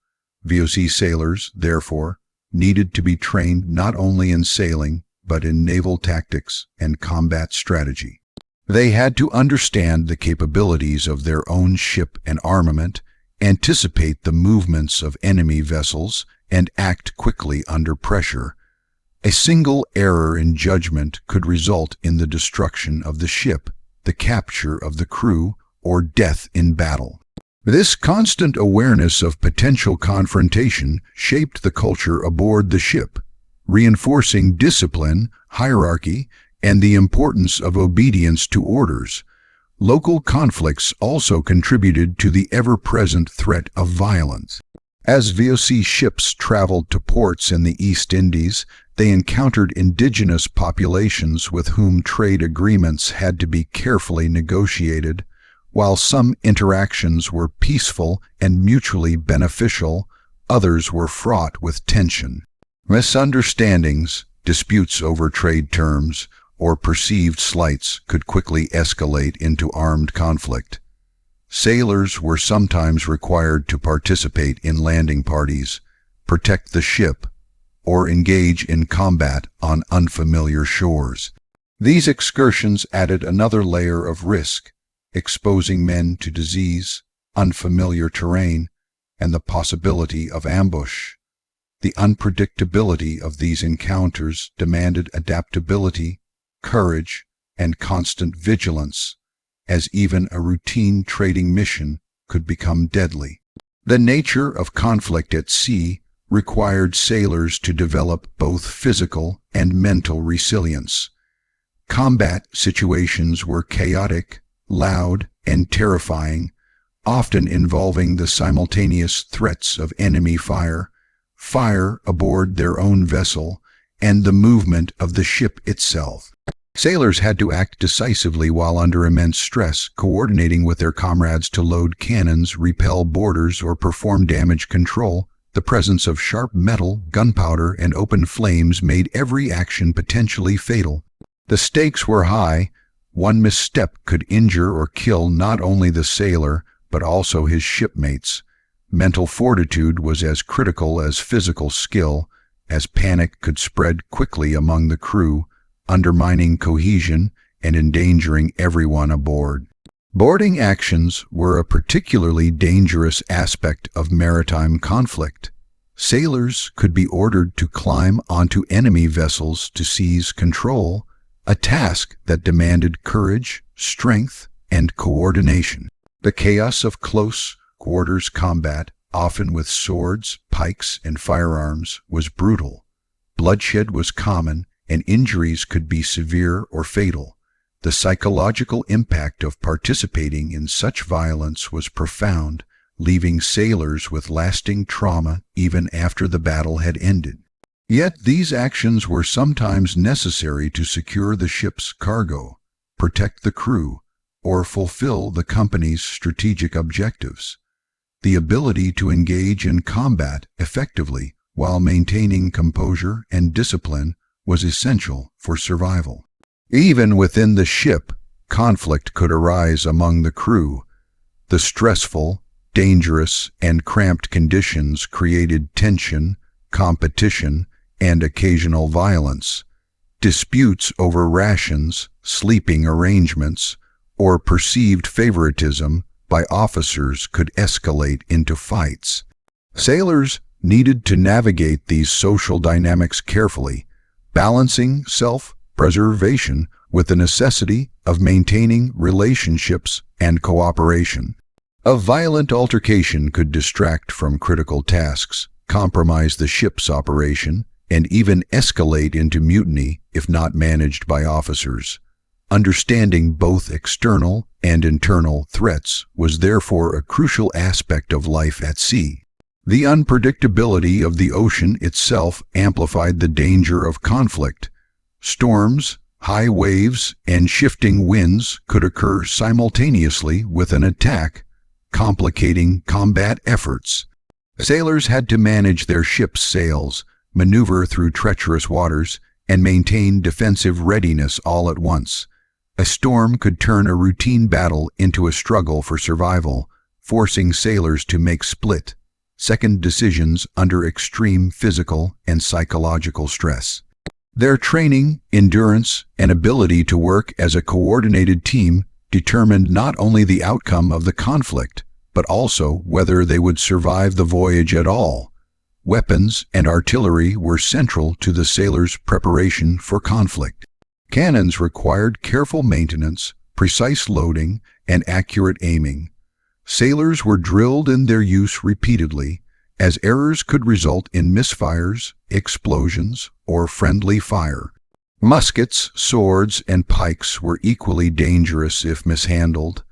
VOC sailors, therefore, needed to be trained not only in sailing, but in naval tactics and combat strategy. They had to understand the capabilities of their own ship and armament, anticipate the movements of enemy vessels, and act quickly under pressure. A single error in judgment could result in the destruction of the ship, the capture of the crew, or death in battle. This constant awareness of potential confrontation shaped the culture aboard the ship, reinforcing discipline, hierarchy, and the importance of obedience to orders. Local conflicts also contributed to the ever-present threat of violence. As VOC ships traveled to ports in the East Indies, they encountered indigenous populations with whom trade agreements had to be carefully negotiated. While some interactions were peaceful and mutually beneficial, others were fraught with tension. Misunderstandings, disputes over trade terms, or perceived slights could quickly escalate into armed conflict. Sailors were sometimes required to participate in landing parties, protect the ship, or engage in combat on unfamiliar shores. These excursions added another layer of risk, exposing men to disease, unfamiliar terrain, and the possibility of ambush. The unpredictability of these encounters demanded adaptability, courage, and constant vigilance, as even a routine trading mission could become deadly. The nature of conflict at sea required sailors to develop both physical and mental resilience. Combat situations were chaotic, loud, and terrifying, often involving the simultaneous threats of enemy fire, fire aboard their own vessel, and the movement of the ship itself. Sailors had to act decisively while under immense stress, coordinating with their comrades to load cannons, repel boarders, or perform damage control. The presence of sharp metal, gunpowder, and open flames made every action potentially fatal. The stakes were high. One misstep could injure or kill not only the sailor, but also his shipmates. Mental fortitude was as critical as physical skill, as panic could spread quickly among the crew, undermining cohesion and endangering everyone aboard. Boarding actions were a particularly dangerous aspect of maritime conflict. Sailors could be ordered to climb onto enemy vessels to seize control, a task that demanded courage, strength, and coordination. The chaos of close quarters combat, often with swords, pikes, and firearms, was brutal. Bloodshed was common, and injuries could be severe or fatal. The psychological impact of participating in such violence was profound, leaving sailors with lasting trauma even after the battle had ended. Yet these actions were sometimes necessary to secure the ship's cargo, protect the crew, or fulfill the company's strategic objectives. The ability to engage in combat effectively while maintaining composure and discipline was essential for survival. Even within the ship, conflict could arise among the crew. The stressful, dangerous, and cramped conditions created tension, competition, and occasional violence. Disputes over rations, sleeping arrangements, or perceived favoritism by officers could escalate into fights. Sailors needed to navigate these social dynamics carefully, balancing self-preservation with the necessity of maintaining relationships and cooperation. A violent altercation could distract from critical tasks, compromise the ship's operation, and even escalate into mutiny if not managed by officers. Understanding both external and internal threats was therefore a crucial aspect of life at sea. The unpredictability of the ocean itself amplified the danger of conflict. Storms, high waves, and shifting winds could occur simultaneously with an attack, complicating combat efforts. Sailors had to manage their ship's sails, maneuver through treacherous waters, and maintain defensive readiness all at once. A storm could turn a routine battle into a struggle for survival, forcing sailors to make split-second decisions under extreme physical and psychological stress. Their training, endurance, and ability to work as a coordinated team determined not only the outcome of the conflict, but also whether they would survive the voyage at all. Weapons and artillery were central to the sailors' preparation for conflict. Cannons required careful maintenance, precise loading, and accurate aiming. Sailors were drilled in their use repeatedly, as errors could result in misfires, explosions, or friendly fire. Muskets, swords, and pikes were equally dangerous if mishandled,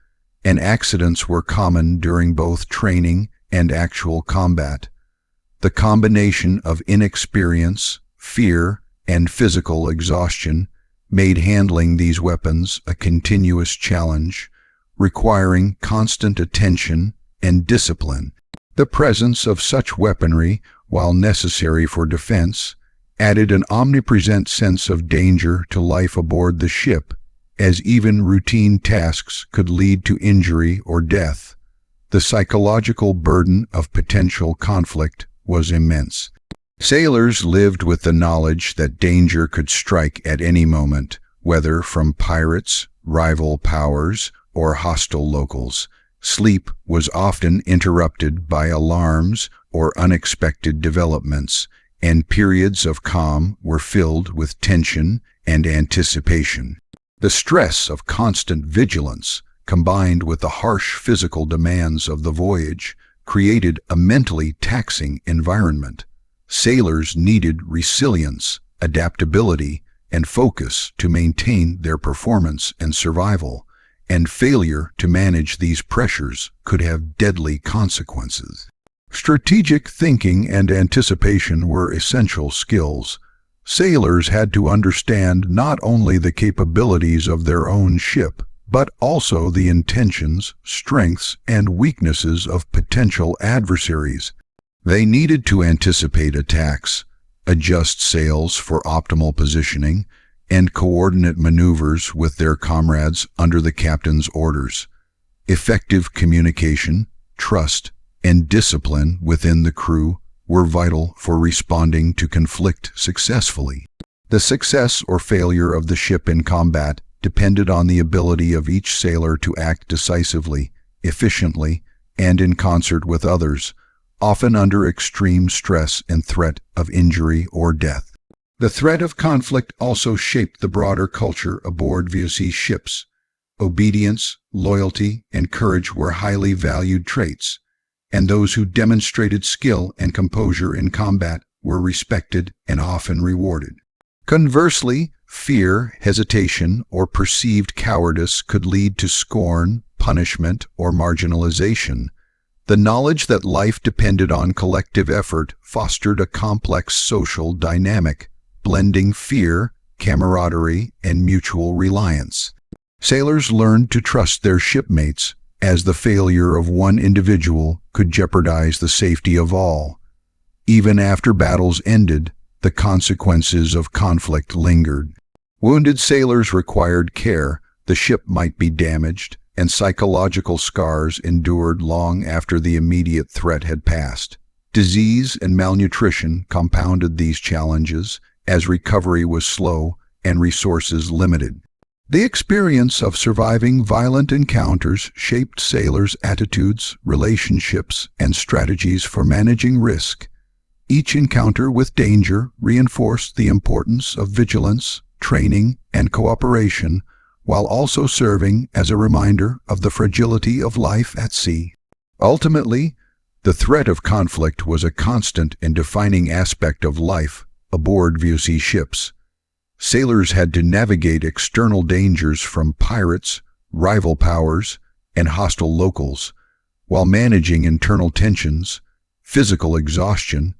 and accidents were common during both training and actual combat. The combination of inexperience, fear, and physical exhaustion made handling these weapons a continuous challenge, requiring constant attention and discipline. The presence of such weaponry, while necessary for defense, added an omnipresent sense of danger to life aboard the ship, as even routine tasks could lead to injury or death. The psychological burden of potential conflict was immense. Sailors lived with the knowledge that danger could strike at any moment, whether from pirates, rival powers, or hostile locals. Sleep was often interrupted by alarms or unexpected developments, and periods of calm were filled with tension and anticipation. The stress of constant vigilance, combined with the harsh physical demands of the voyage, created a mentally taxing environment. Sailors needed resilience, adaptability, and focus to maintain their performance and survival, and failure to manage these pressures could have deadly consequences. Strategic thinking and anticipation were essential skills. Sailors had to understand not only the capabilities of their own ship, but also the intentions, strengths, and weaknesses of potential adversaries. They needed to anticipate attacks, adjust sails for optimal positioning, and coordinate maneuvers with their comrades under the captain's orders. Effective communication, trust, and discipline within the crew were vital for responding to conflict successfully. The success or failure of the ship in combat depended on the ability of each sailor to act decisively, efficiently, and in concert with others, often under extreme stress and threat of injury or death. The threat of conflict also shaped the broader culture aboard VOC ships. Obedience, loyalty, and courage were highly valued traits, and those who demonstrated skill and composure in combat were respected and often rewarded. Conversely, fear, hesitation, or perceived cowardice could lead to scorn, punishment, or marginalization. The knowledge that life depended on collective effort fostered a complex social dynamic, blending fear, camaraderie, and mutual reliance. Sailors learned to trust their shipmates, as the failure of one individual could jeopardize the safety of all. Even after battles ended, the consequences of conflict lingered. Wounded sailors required care, the ship might be damaged, and psychological scars endured long after the immediate threat had passed. Disease and malnutrition compounded these challenges, as recovery was slow and resources limited. The experience of surviving violent encounters shaped sailors' attitudes, relationships, and strategies for managing risk. Each encounter with danger reinforced the importance of vigilance, training, and cooperation, while also serving as a reminder of the fragility of life at sea. Ultimately, the threat of conflict was a constant and defining aspect of life aboard VOC ships. Sailors had to navigate external dangers from pirates, rival powers, and hostile locals, while managing internal tensions, physical exhaustion,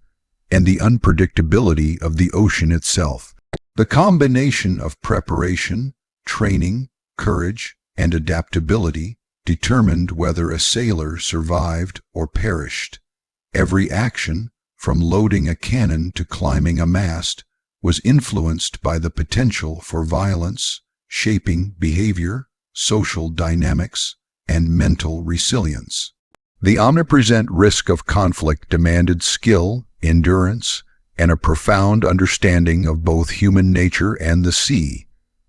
and the unpredictability of the ocean itself. The combination of preparation, training, courage, and adaptability determined whether a sailor survived or perished. Every action, from loading a cannon to climbing a mast, was influenced by the potential for violence, shaping behavior, social dynamics, and mental resilience. The omnipresent risk of conflict demanded skill, endurance, and a profound understanding of both human nature and the sea,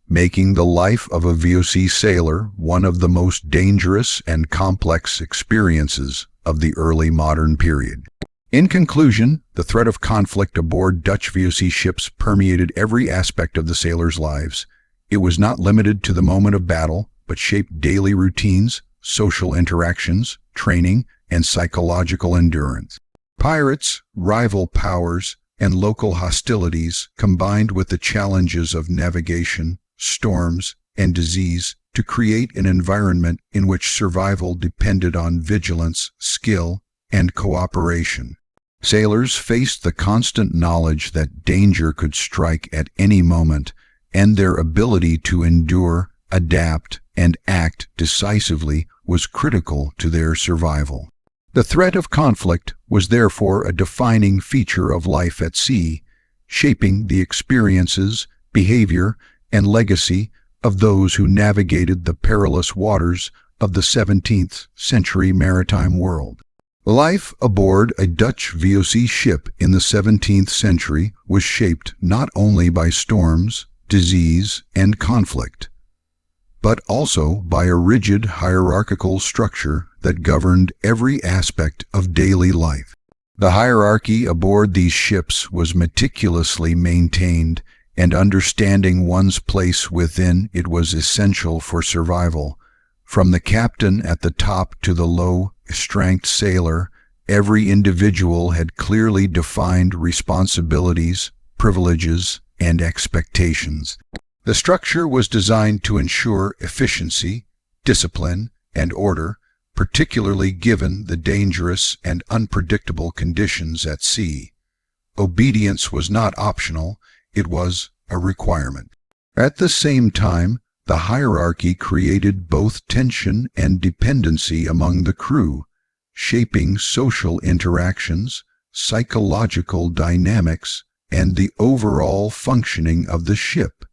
making the life of a VOC sailor one of the most dangerous and complex experiences of the early modern period. In conclusion, the threat of conflict aboard Dutch VOC ships permeated every aspect of the sailors' lives. It was not limited to the moment of battle, but shaped daily routines, social interactions, training, and psychological endurance. Pirates, rival powers, and local hostilities combined with the challenges of navigation, storms, and disease to create an environment in which survival depended on vigilance, skill, and cooperation. Sailors faced the constant knowledge that danger could strike at any moment, and their ability to endure, adapt, and act decisively was critical to their survival. The threat of conflict was therefore a defining feature of life at sea, shaping the experiences, behavior, and legacy of those who navigated the perilous waters of the 17th century maritime world. Life aboard a Dutch VOC ship in the 17th century was shaped not only by storms, disease, and conflict, but also by a rigid hierarchical structure that governed every aspect of daily life. The hierarchy aboard these ships was meticulously maintained, and understanding one's place within it was essential for survival. From the captain at the top to the low-ranked sailor, every individual had clearly defined responsibilities, privileges, and expectations. The structure was designed to ensure efficiency, discipline, and order, particularly given the dangerous and unpredictable conditions at sea. Obedience was not optional, it was a requirement. At the same time, the hierarchy created both tension and dependency among the crew, shaping social interactions, psychological dynamics, and the overall functioning of the ship.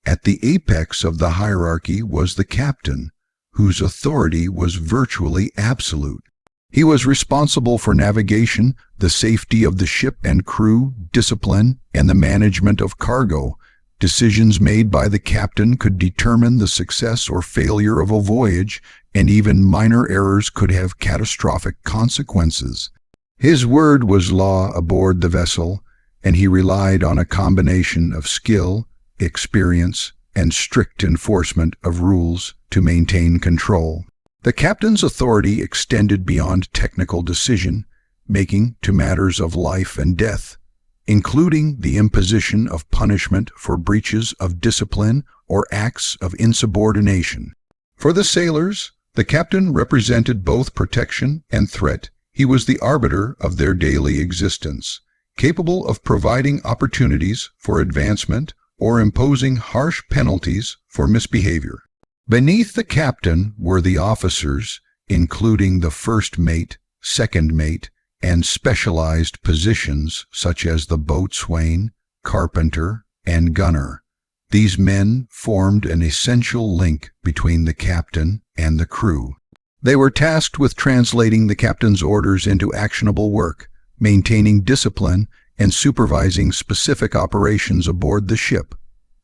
At the apex of the hierarchy was the captain, whose authority was virtually absolute. He was responsible for navigation, the safety of the ship and crew, discipline, and the management of cargo. Decisions made by the captain could determine the success or failure of a voyage, and even minor errors could have catastrophic consequences. His word was law aboard the vessel, and he relied on a combination of skill, experience, and strict enforcement of rules to maintain control. The captain's authority extended beyond technical decision-making to matters of life and death, including the imposition of punishment for breaches of discipline or acts of insubordination. For the sailors, the captain represented both protection and threat. He was the arbiter of their daily existence, capable of providing opportunities for advancement or imposing harsh penalties for misbehavior. Beneath the captain were the officers, including the first mate, second mate, and specialized positions such as the boatswain, carpenter, and gunner. These men formed an essential link between the captain and the crew. They were tasked with translating the captain's orders into actionable work, maintaining discipline, and supervising specific operations aboard the ship.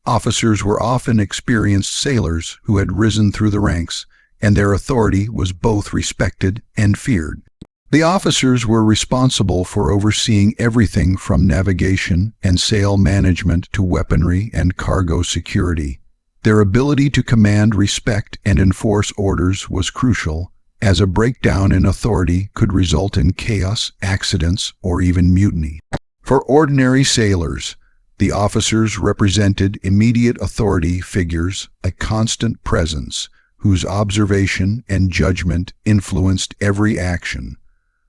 Officers were often experienced sailors who had risen through the ranks, and their authority was both respected and feared. The officers were responsible for overseeing everything from navigation and sail management to weaponry and cargo security. Their ability to command respect and enforce orders was crucial, as a breakdown in authority could result in chaos, accidents, or even mutiny. For ordinary sailors, the officers represented immediate authority figures, a constant presence, whose observation and judgment influenced every action,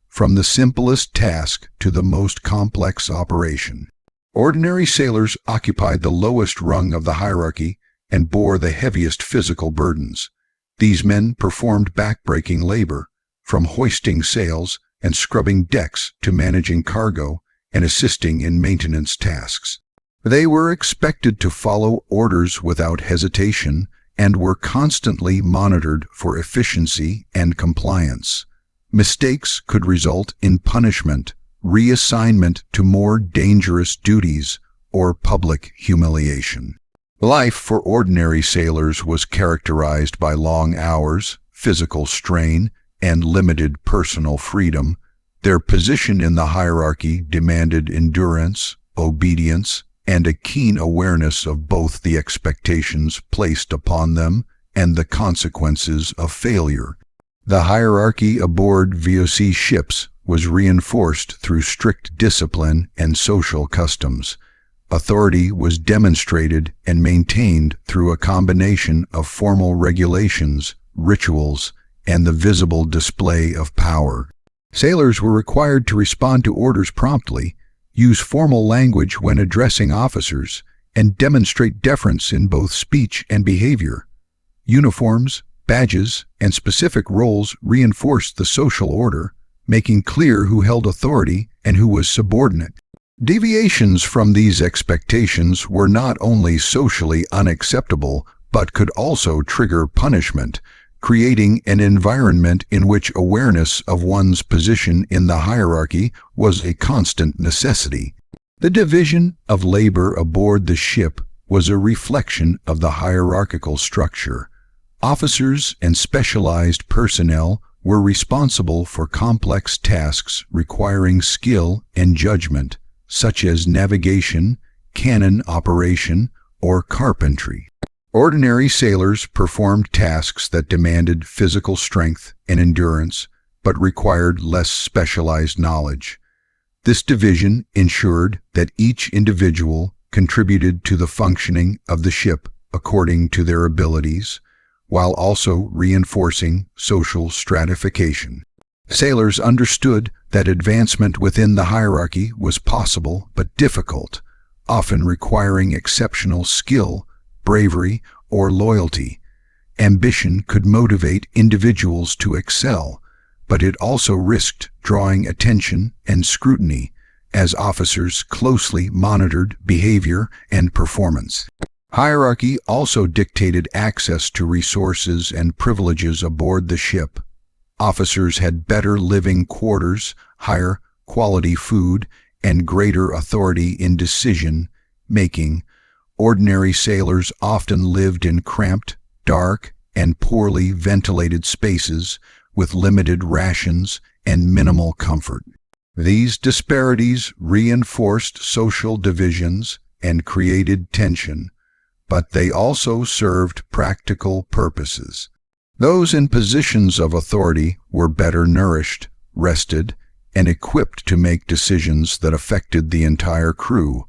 from the simplest task to the most complex operation. Ordinary sailors occupied the lowest rung of the hierarchy and bore the heaviest physical burdens. These men performed back-breaking labor, from hoisting sails and scrubbing decks to managing cargo and assisting in maintenance tasks. They were expected to follow orders without hesitation and were constantly monitored for efficiency and compliance. Mistakes could result in punishment, reassignment to more dangerous duties, or public humiliation. Life for ordinary sailors was characterized by long hours, physical strain, and limited personal freedom. Their position in the hierarchy demanded endurance, obedience, and a keen awareness of both the expectations placed upon them and the consequences of failure. The hierarchy aboard VOC ships was reinforced through strict discipline and social customs. Authority was demonstrated and maintained through a combination of formal regulations, rituals, and the visible display of power. Sailors were required to respond to orders promptly, use formal language when addressing officers, and demonstrate deference in both speech and behavior. Uniforms, badges, and specific roles reinforced the social order, making clear who held authority and who was subordinate. Deviations from these expectations were not only socially unacceptable, but could also trigger punishment. creating an environment in which awareness of one's position in the hierarchy was a constant necessity. The division of labor aboard the ship was a reflection of the hierarchical structure. Officers and specialized personnel were responsible for complex tasks requiring skill and judgment, such as navigation, cannon operation, or carpentry. Ordinary sailors performed tasks that demanded physical strength and endurance, but required less specialized knowledge. This division ensured that each individual contributed to the functioning of the ship according to their abilities, while also reinforcing social stratification. Sailors understood that advancement within the hierarchy was possible but difficult, often requiring exceptional skill, bravery, or loyalty. Ambition could motivate individuals to excel, but it also risked drawing attention and scrutiny as officers closely monitored behavior and performance. Hierarchy also dictated access to resources and privileges aboard the ship. Officers had better living quarters, higher quality food, and greater authority in decision-making. Ordinary sailors often lived in cramped, dark, and poorly ventilated spaces with limited rations and minimal comfort. These disparities reinforced social divisions and created tension, but they also served practical purposes. Those in positions of authority were better nourished, rested, and equipped to make decisions that affected the entire crew,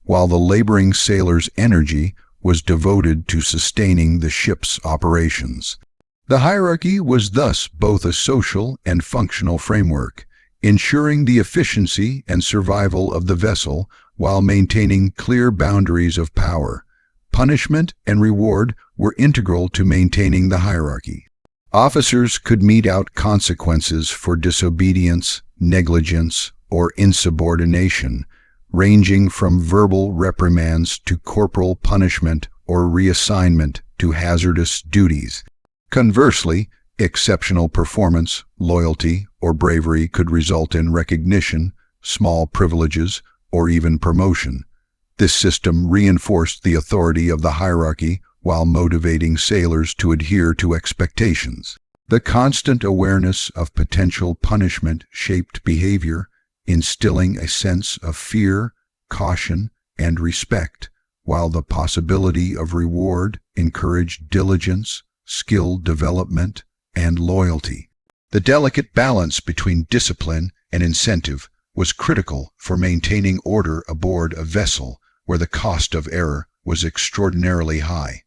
while the laboring sailor's energy was devoted to sustaining the ship's operations. The hierarchy was thus both a social and functional framework, ensuring the efficiency and survival of the vessel while maintaining clear boundaries of power. Punishment and reward were integral to maintaining the hierarchy. Officers could mete out consequences for disobedience, negligence, or insubordination, ranging from verbal reprimands to corporal punishment or reassignment to hazardous duties. Conversely, exceptional performance, loyalty, or bravery could result in recognition, small privileges, or even promotion. This system reinforced the authority of the hierarchy while motivating sailors to adhere to expectations. The constant awareness of potential punishment shaped behavior, instilling a sense of fear, caution, and respect, while the possibility of reward encouraged diligence, skill development, and loyalty. The delicate balance between discipline and incentive was critical for maintaining order aboard a vessel where the cost of error was extraordinarily high.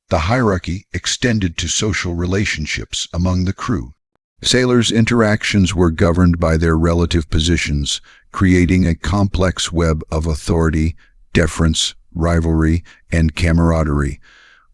The hierarchy extended to social relationships among the crew. Sailors' interactions were governed by their relative positions, creating a complex web of authority, deference, rivalry, and camaraderie.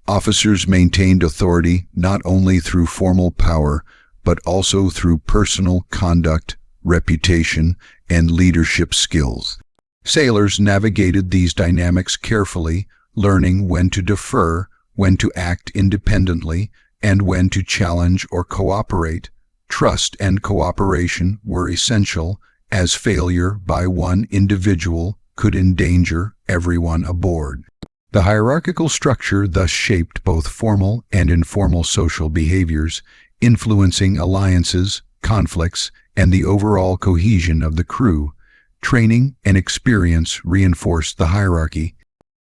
Officers maintained authority not only through formal power, but also through personal conduct, reputation, and leadership skills. Sailors navigated these dynamics carefully, learning when to defer, when to act independently, and when to challenge or cooperate. Trust and cooperation were essential, as failure by one individual could endanger everyone aboard. The hierarchical structure thus shaped both formal and informal social behaviors, influencing alliances, conflicts, and the overall cohesion of the crew. Training and experience reinforced the hierarchy.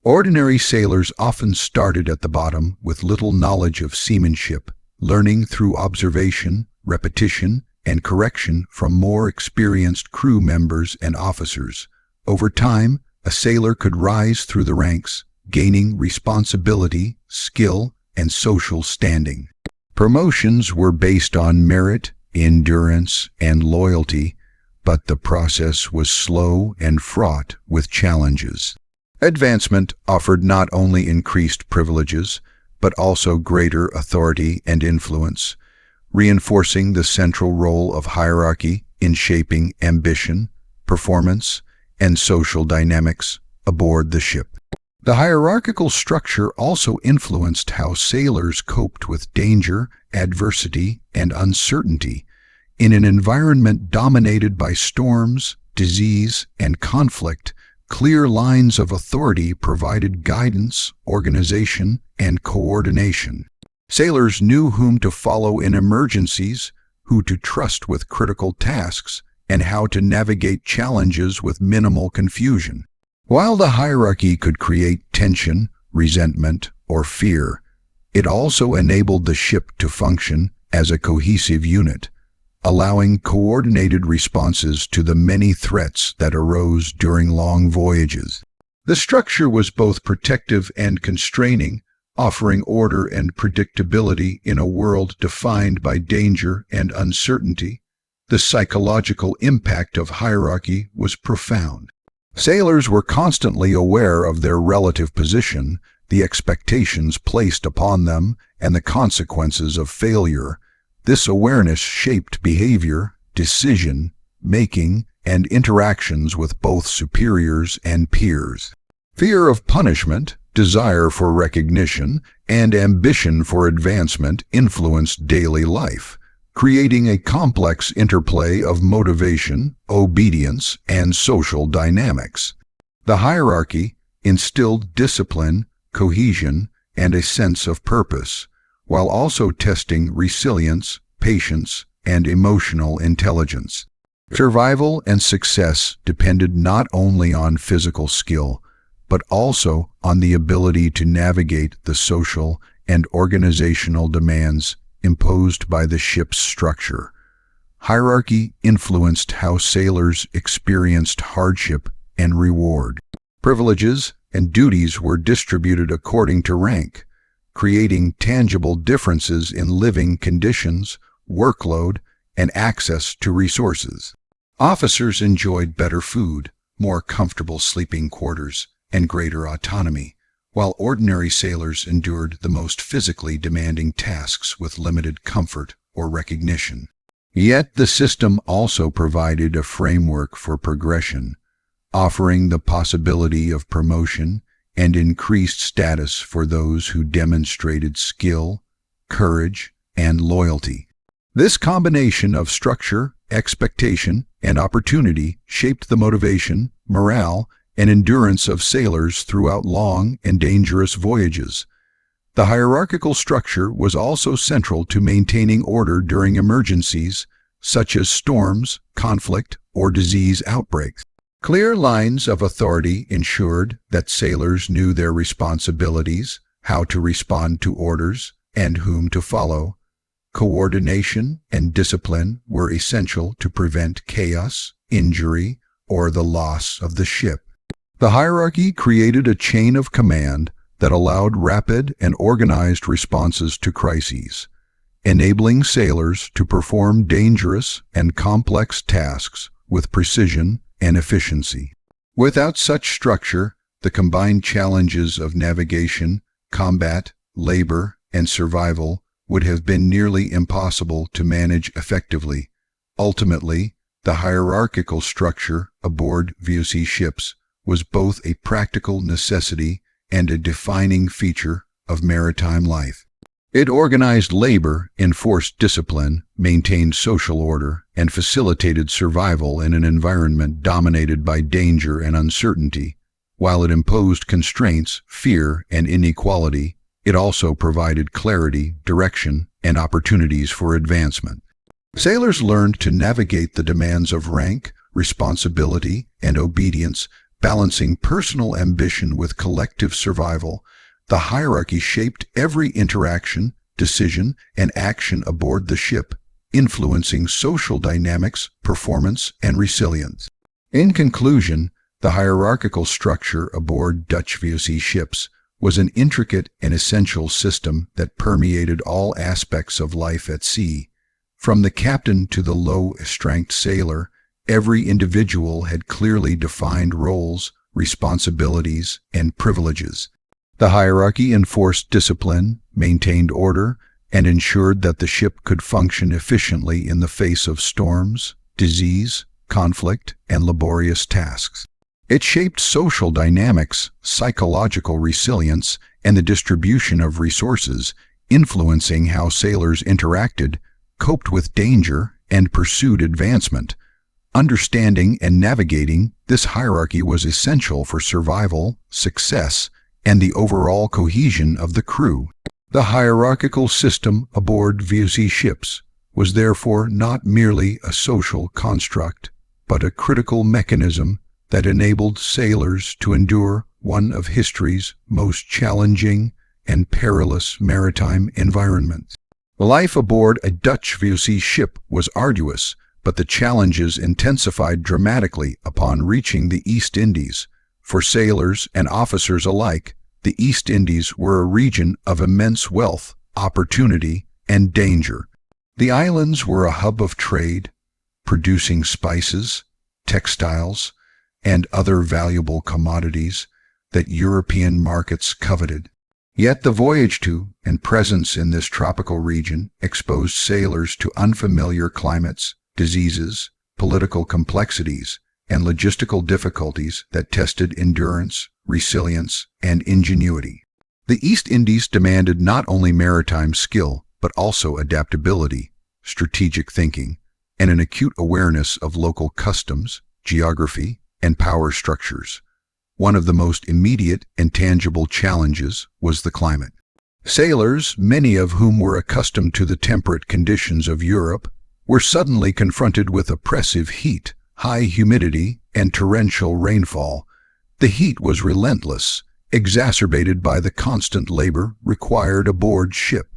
Ordinary sailors often started at the bottom with little knowledge of seamanship, learning through observation, repetition, and correction from more experienced crew members and officers. Over time, a sailor could rise through the ranks, gaining responsibility, skill, and social standing. Promotions were based on merit, endurance, and loyalty, but the process was slow and fraught with challenges. Advancement offered not only increased privileges, but also greater authority and influence, reinforcing the central role of hierarchy in shaping ambition, performance, and social dynamics aboard the ship. The hierarchical structure also influenced how sailors coped with danger, adversity, and uncertainty. In an environment dominated by storms, disease, and conflict, clear lines of authority provided guidance, organization, and coordination. Sailors knew whom to follow in emergencies, who to trust with critical tasks, and how to navigate challenges with minimal confusion. While the hierarchy could create tension, resentment, or fear, it also enabled the ship to function as a cohesive unit, allowing coordinated responses to the many threats that arose during long voyages. The structure was both protective and constraining, offering order and predictability in a world defined by danger and uncertainty. The psychological impact of hierarchy was profound. Sailors were constantly aware of their relative position, the expectations placed upon them, and the consequences of failure. This awareness shaped behavior, decision-making, and interactions with both superiors and peers. Fear of punishment, desire for recognition, and ambition for advancement influenced daily life, creating a complex interplay of motivation, obedience, and social dynamics. The hierarchy instilled discipline, cohesion, and a sense of purpose, while also testing resilience, patience, and emotional intelligence. Survival and success depended not only on physical skill, but also on the ability to navigate the social and organizational demands imposed by the ship's structure. Hierarchy influenced how sailors experienced hardship and reward. Privileges and duties were distributed according to rank, creating tangible differences in living conditions, workload, and access to resources. Officers enjoyed better food, more comfortable sleeping quarters, and greater autonomy, while ordinary sailors endured the most physically demanding tasks with limited comfort or recognition. Yet the system also provided a framework for progression, offering the possibility of promotion and increased status for those who demonstrated skill, courage, and loyalty. This combination of structure, expectation, and opportunity shaped the motivation, morale, and endurance of sailors throughout long and dangerous voyages. The hierarchical structure was also central to maintaining order during emergencies, such as storms, conflict, or disease outbreaks. Clear lines of authority ensured that sailors knew their responsibilities, how to respond to orders, and whom to follow. Coordination and discipline were essential to prevent chaos, injury, or the loss of the ship. The hierarchy created a chain of command that allowed rapid and organized responses to crises, enabling sailors to perform dangerous and complex tasks with precision and efficiency. Without such structure, the combined challenges of navigation, combat, labor, and survival would have been nearly impossible to manage effectively. Ultimately, the hierarchical structure aboard VOC ships was both a practical necessity and a defining feature of maritime life. It organized labor, enforced discipline, maintained social order, and facilitated survival in an environment dominated by danger and uncertainty. While it imposed constraints, fear, and inequality, it also provided clarity, direction, and opportunities for advancement. Sailors learned to navigate the demands of rank, responsibility, and obedience, balancing personal ambition with collective survival. The hierarchy shaped every interaction, decision, and action aboard the ship, influencing social dynamics, performance, and resilience. In conclusion, the hierarchical structure aboard Dutch VOC ships was an intricate and essential system that permeated all aspects of life at sea. From the captain to the low-ranked sailor, every individual had clearly defined roles, responsibilities, and privileges. The hierarchy enforced discipline, maintained order, and ensured that the ship could function efficiently in the face of storms, disease, conflict, and laborious tasks. It shaped social dynamics, psychological resilience, and the distribution of resources, influencing how sailors interacted, coped with danger, and pursued advancement. Understanding and navigating this hierarchy was essential for survival, success, and the overall cohesion of the crew. The hierarchical system aboard VOC ships was therefore not merely a social construct, but a critical mechanism that enabled sailors to endure one of history's most challenging and perilous maritime environments. Life aboard a Dutch VOC ship was arduous, but the challenges intensified dramatically upon reaching the East Indies. For sailors and officers alike, the East Indies were a region of immense wealth, opportunity, and danger. The islands were a hub of trade, producing spices, textiles, and other valuable commodities that European markets coveted. Yet the voyage to and presence in this tropical region exposed sailors to unfamiliar climates, diseases, political complexities, and logistical difficulties that tested endurance, resilience, and ingenuity. The East Indies demanded not only maritime skill, but also adaptability, strategic thinking, and an acute awareness of local customs, geography, and power structures. One of the most immediate and tangible challenges was the climate. Sailors, many of whom were accustomed to the temperate conditions of Europe, were suddenly confronted with oppressive heat, high humidity, and torrential rainfall. The heat was relentless, exacerbated by the constant labor required aboard ship.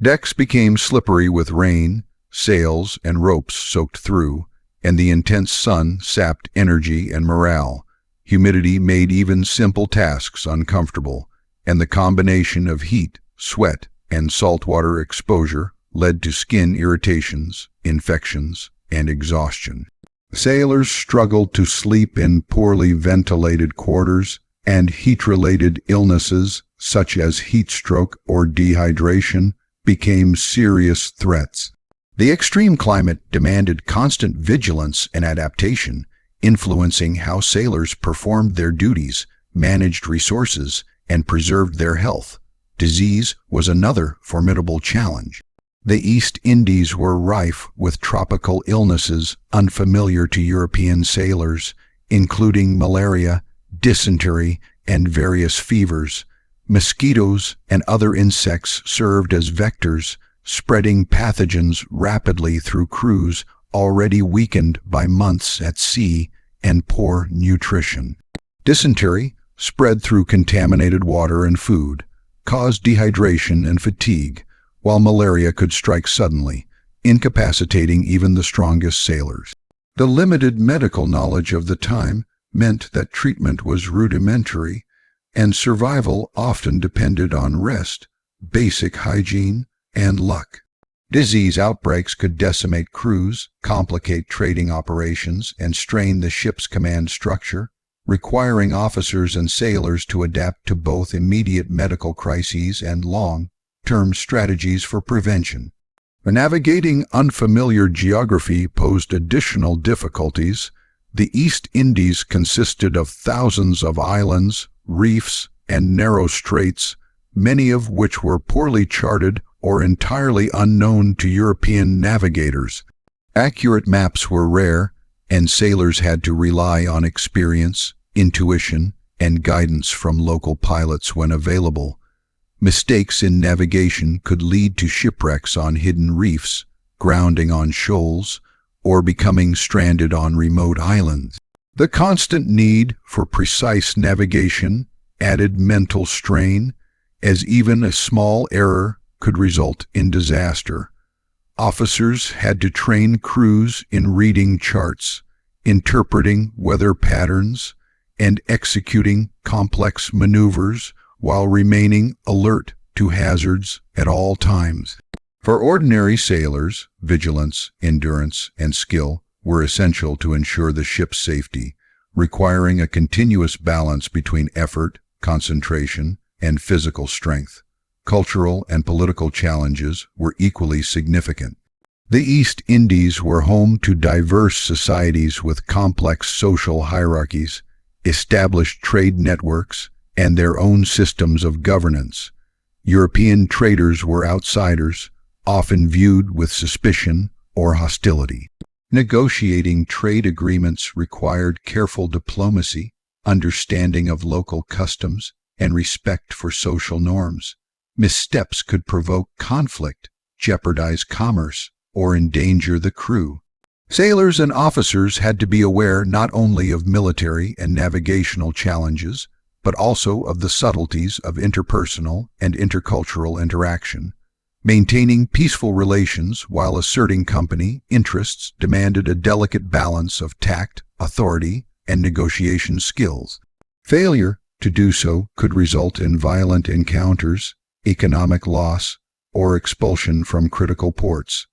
Decks became slippery with rain, sails and ropes soaked through, and the intense sun sapped energy and morale. Humidity made even simple tasks uncomfortable, and the combination of heat, sweat, and saltwater exposure led to skin irritations, infections, and exhaustion. Sailors struggled to sleep in poorly ventilated quarters, and heat-related illnesses such as heat stroke or dehydration became serious threats. The extreme climate demanded constant vigilance and adaptation, influencing how sailors performed their duties, managed resources, and preserved their health. Disease was another formidable challenge. The East Indies were rife with tropical illnesses unfamiliar to European sailors, including malaria, dysentery, and various fevers. Mosquitoes and other insects served as vectors, spreading pathogens rapidly through crews already weakened by months at sea and poor nutrition. Dysentery, spread through contaminated water and food, caused dehydration and fatigue, while malaria could strike suddenly, incapacitating even the strongest sailors. The limited medical knowledge of the time meant that treatment was rudimentary, and survival often depended on rest, basic hygiene, and luck. Disease outbreaks could decimate crews, complicate trading operations, and strain the ship's command structure, requiring officers and sailors to adapt to both immediate medical crises and long-term strategies for prevention. Navigating unfamiliar geography posed additional difficulties. The East Indies consisted of thousands of islands, reefs, and narrow straits, many of which were poorly charted or entirely unknown to European navigators. Accurate maps were rare, and sailors had to rely on experience, intuition, and guidance from local pilots when available. Mistakes in navigation could lead to shipwrecks on hidden reefs, grounding on shoals, or becoming stranded on remote islands. The constant need for precise navigation added mental strain, as even a small error could result in disaster. Officers had to train crews in reading charts, interpreting weather patterns, and executing complex maneuvers while remaining alert to hazards at all times. For ordinary sailors, vigilance, endurance, and skill were essential to ensure the ship's safety, requiring a continuous balance between effort, concentration, and physical strength. Cultural and political challenges were equally significant. The East Indies were home to diverse societies with complex social hierarchies, established trade networks, and their own systems of governance. European traders were outsiders, often viewed with suspicion or hostility. Negotiating trade agreements required careful diplomacy, understanding of local customs, and respect for social norms. Missteps could provoke conflict, jeopardize commerce, or endanger the crew. Sailors and officers had to be aware not only of military and navigational challenges, but also of the subtleties of interpersonal and intercultural interaction. Maintaining peaceful relations while asserting company interests demanded a delicate balance of tact, authority, and negotiation skills. Failure to do so could result in violent encounters, economic loss, or expulsion from critical ports.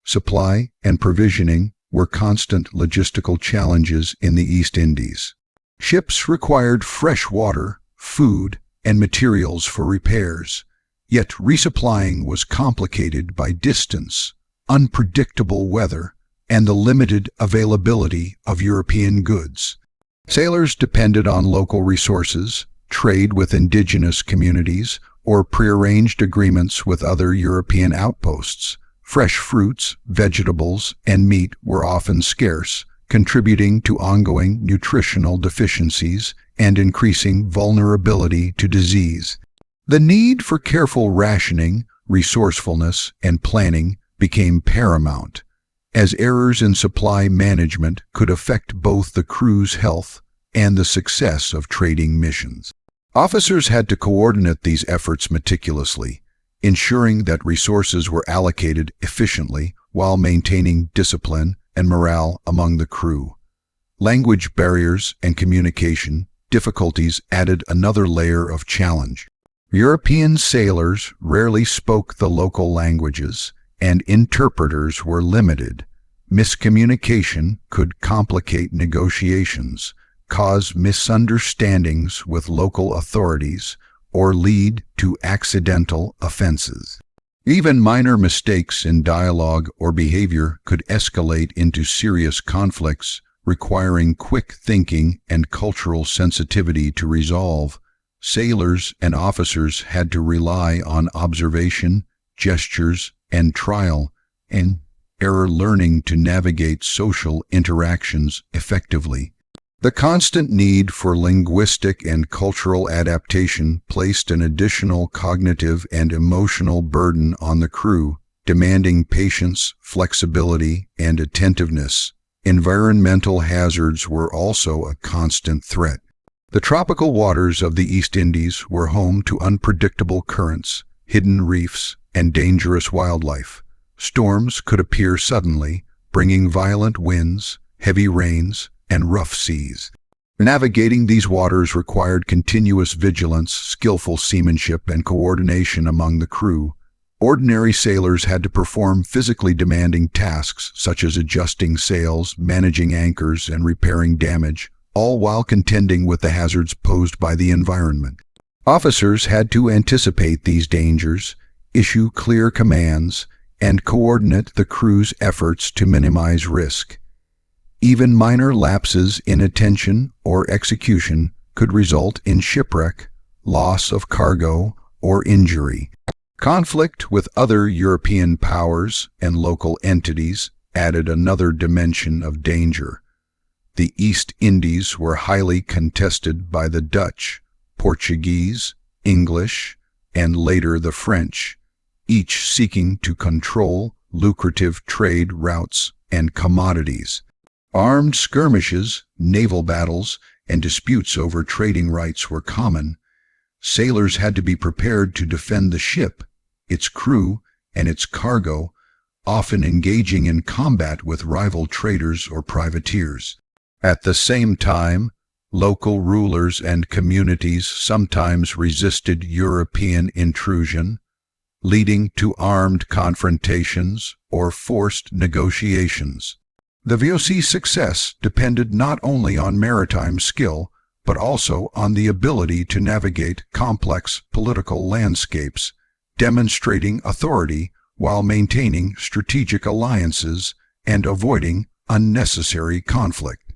Supply and provisioning were constant logistical challenges in the East Indies. Ships required fresh water, food, and materials for repairs, yet resupplying was complicated by distance, unpredictable weather, and the limited availability of European goods. Sailors depended on local resources, trade with indigenous communities, or prearranged agreements with other European outposts. Fresh fruits, vegetables, and meat were often scarce, contributing to ongoing nutritional deficiencies and increasing vulnerability to disease. The need for careful rationing, resourcefulness, and planning became paramount, as errors in supply management could affect both the crew's health and the success of trading missions. Officers had to coordinate these efforts meticulously, ensuring that resources were allocated efficiently while maintaining discipline and morale among the crew. Language barriers and communication difficulties added another layer of challenge. European sailors rarely spoke the local languages, and interpreters were limited. Miscommunication could complicate negotiations, cause misunderstandings with local authorities, or lead to accidental offenses. Even minor mistakes in dialogue or behavior could escalate into serious conflicts, requiring quick thinking and cultural sensitivity to resolve. Sailors and officers had to rely on observation, gestures, and trial and error learning to navigate social interactions effectively. The constant need for linguistic and cultural adaptation placed an additional cognitive and emotional burden on the crew, demanding patience, flexibility, and attentiveness. Environmental hazards were also a constant threat. The tropical waters of the East Indies were home to unpredictable currents, hidden reefs, and dangerous wildlife. Storms could appear suddenly, bringing violent winds, heavy rains, and rough seas. Navigating these waters required continuous vigilance, skillful seamanship, and coordination among the crew. Ordinary sailors had to perform physically demanding tasks such as adjusting sails, managing anchors, and repairing damage, all while contending with the hazards posed by the environment. Officers had to anticipate these dangers, issue clear commands, and coordinate the crew's efforts to minimize risk. Even minor lapses in attention or execution could result in shipwreck, loss of cargo, or injury. Conflict with other European powers and local entities added another dimension of danger. The East Indies were highly contested by the Dutch, Portuguese, English, and later the French, each seeking to control lucrative trade routes and commodities. Armed skirmishes, naval battles, and disputes over trading rights were common. Sailors had to be prepared to defend the ship, its crew, and its cargo, often engaging in combat with rival traders or privateers. At the same time, local rulers and communities sometimes resisted European intrusion, leading to armed confrontations or forced negotiations. The VOC's success depended not only on maritime skill, but also on the ability to navigate complex political landscapes, demonstrating authority while maintaining strategic alliances and avoiding unnecessary conflict.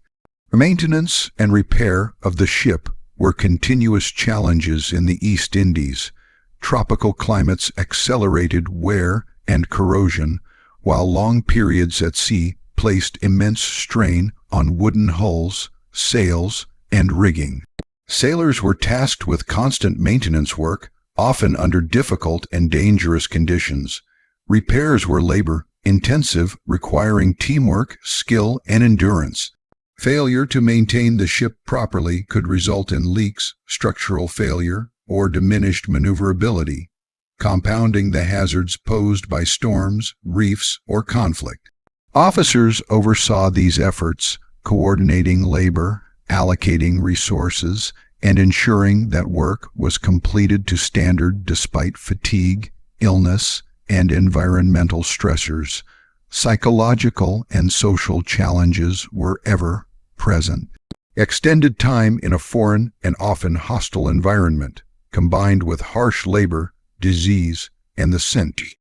Maintenance and repair of the ship were continuous challenges in the East Indies. Tropical climates accelerated wear and corrosion, while long periods at sea placed immense strain on wooden hulls, sails, and rigging. Sailors were tasked with constant maintenance work, often under difficult and dangerous conditions. Repairs were labor-intensive, requiring teamwork, skill, and endurance. Failure to maintain the ship properly could result in leaks, structural failure, or diminished maneuverability, compounding the hazards posed by storms, reefs, or conflict. Officers oversaw these efforts, coordinating labor, allocating resources, and ensuring that work was completed to standard despite fatigue, illness, and environmental stressors. Psychological and social challenges were ever present. Extended time in a foreign and often hostile environment, combined with harsh labor, disease, and the scent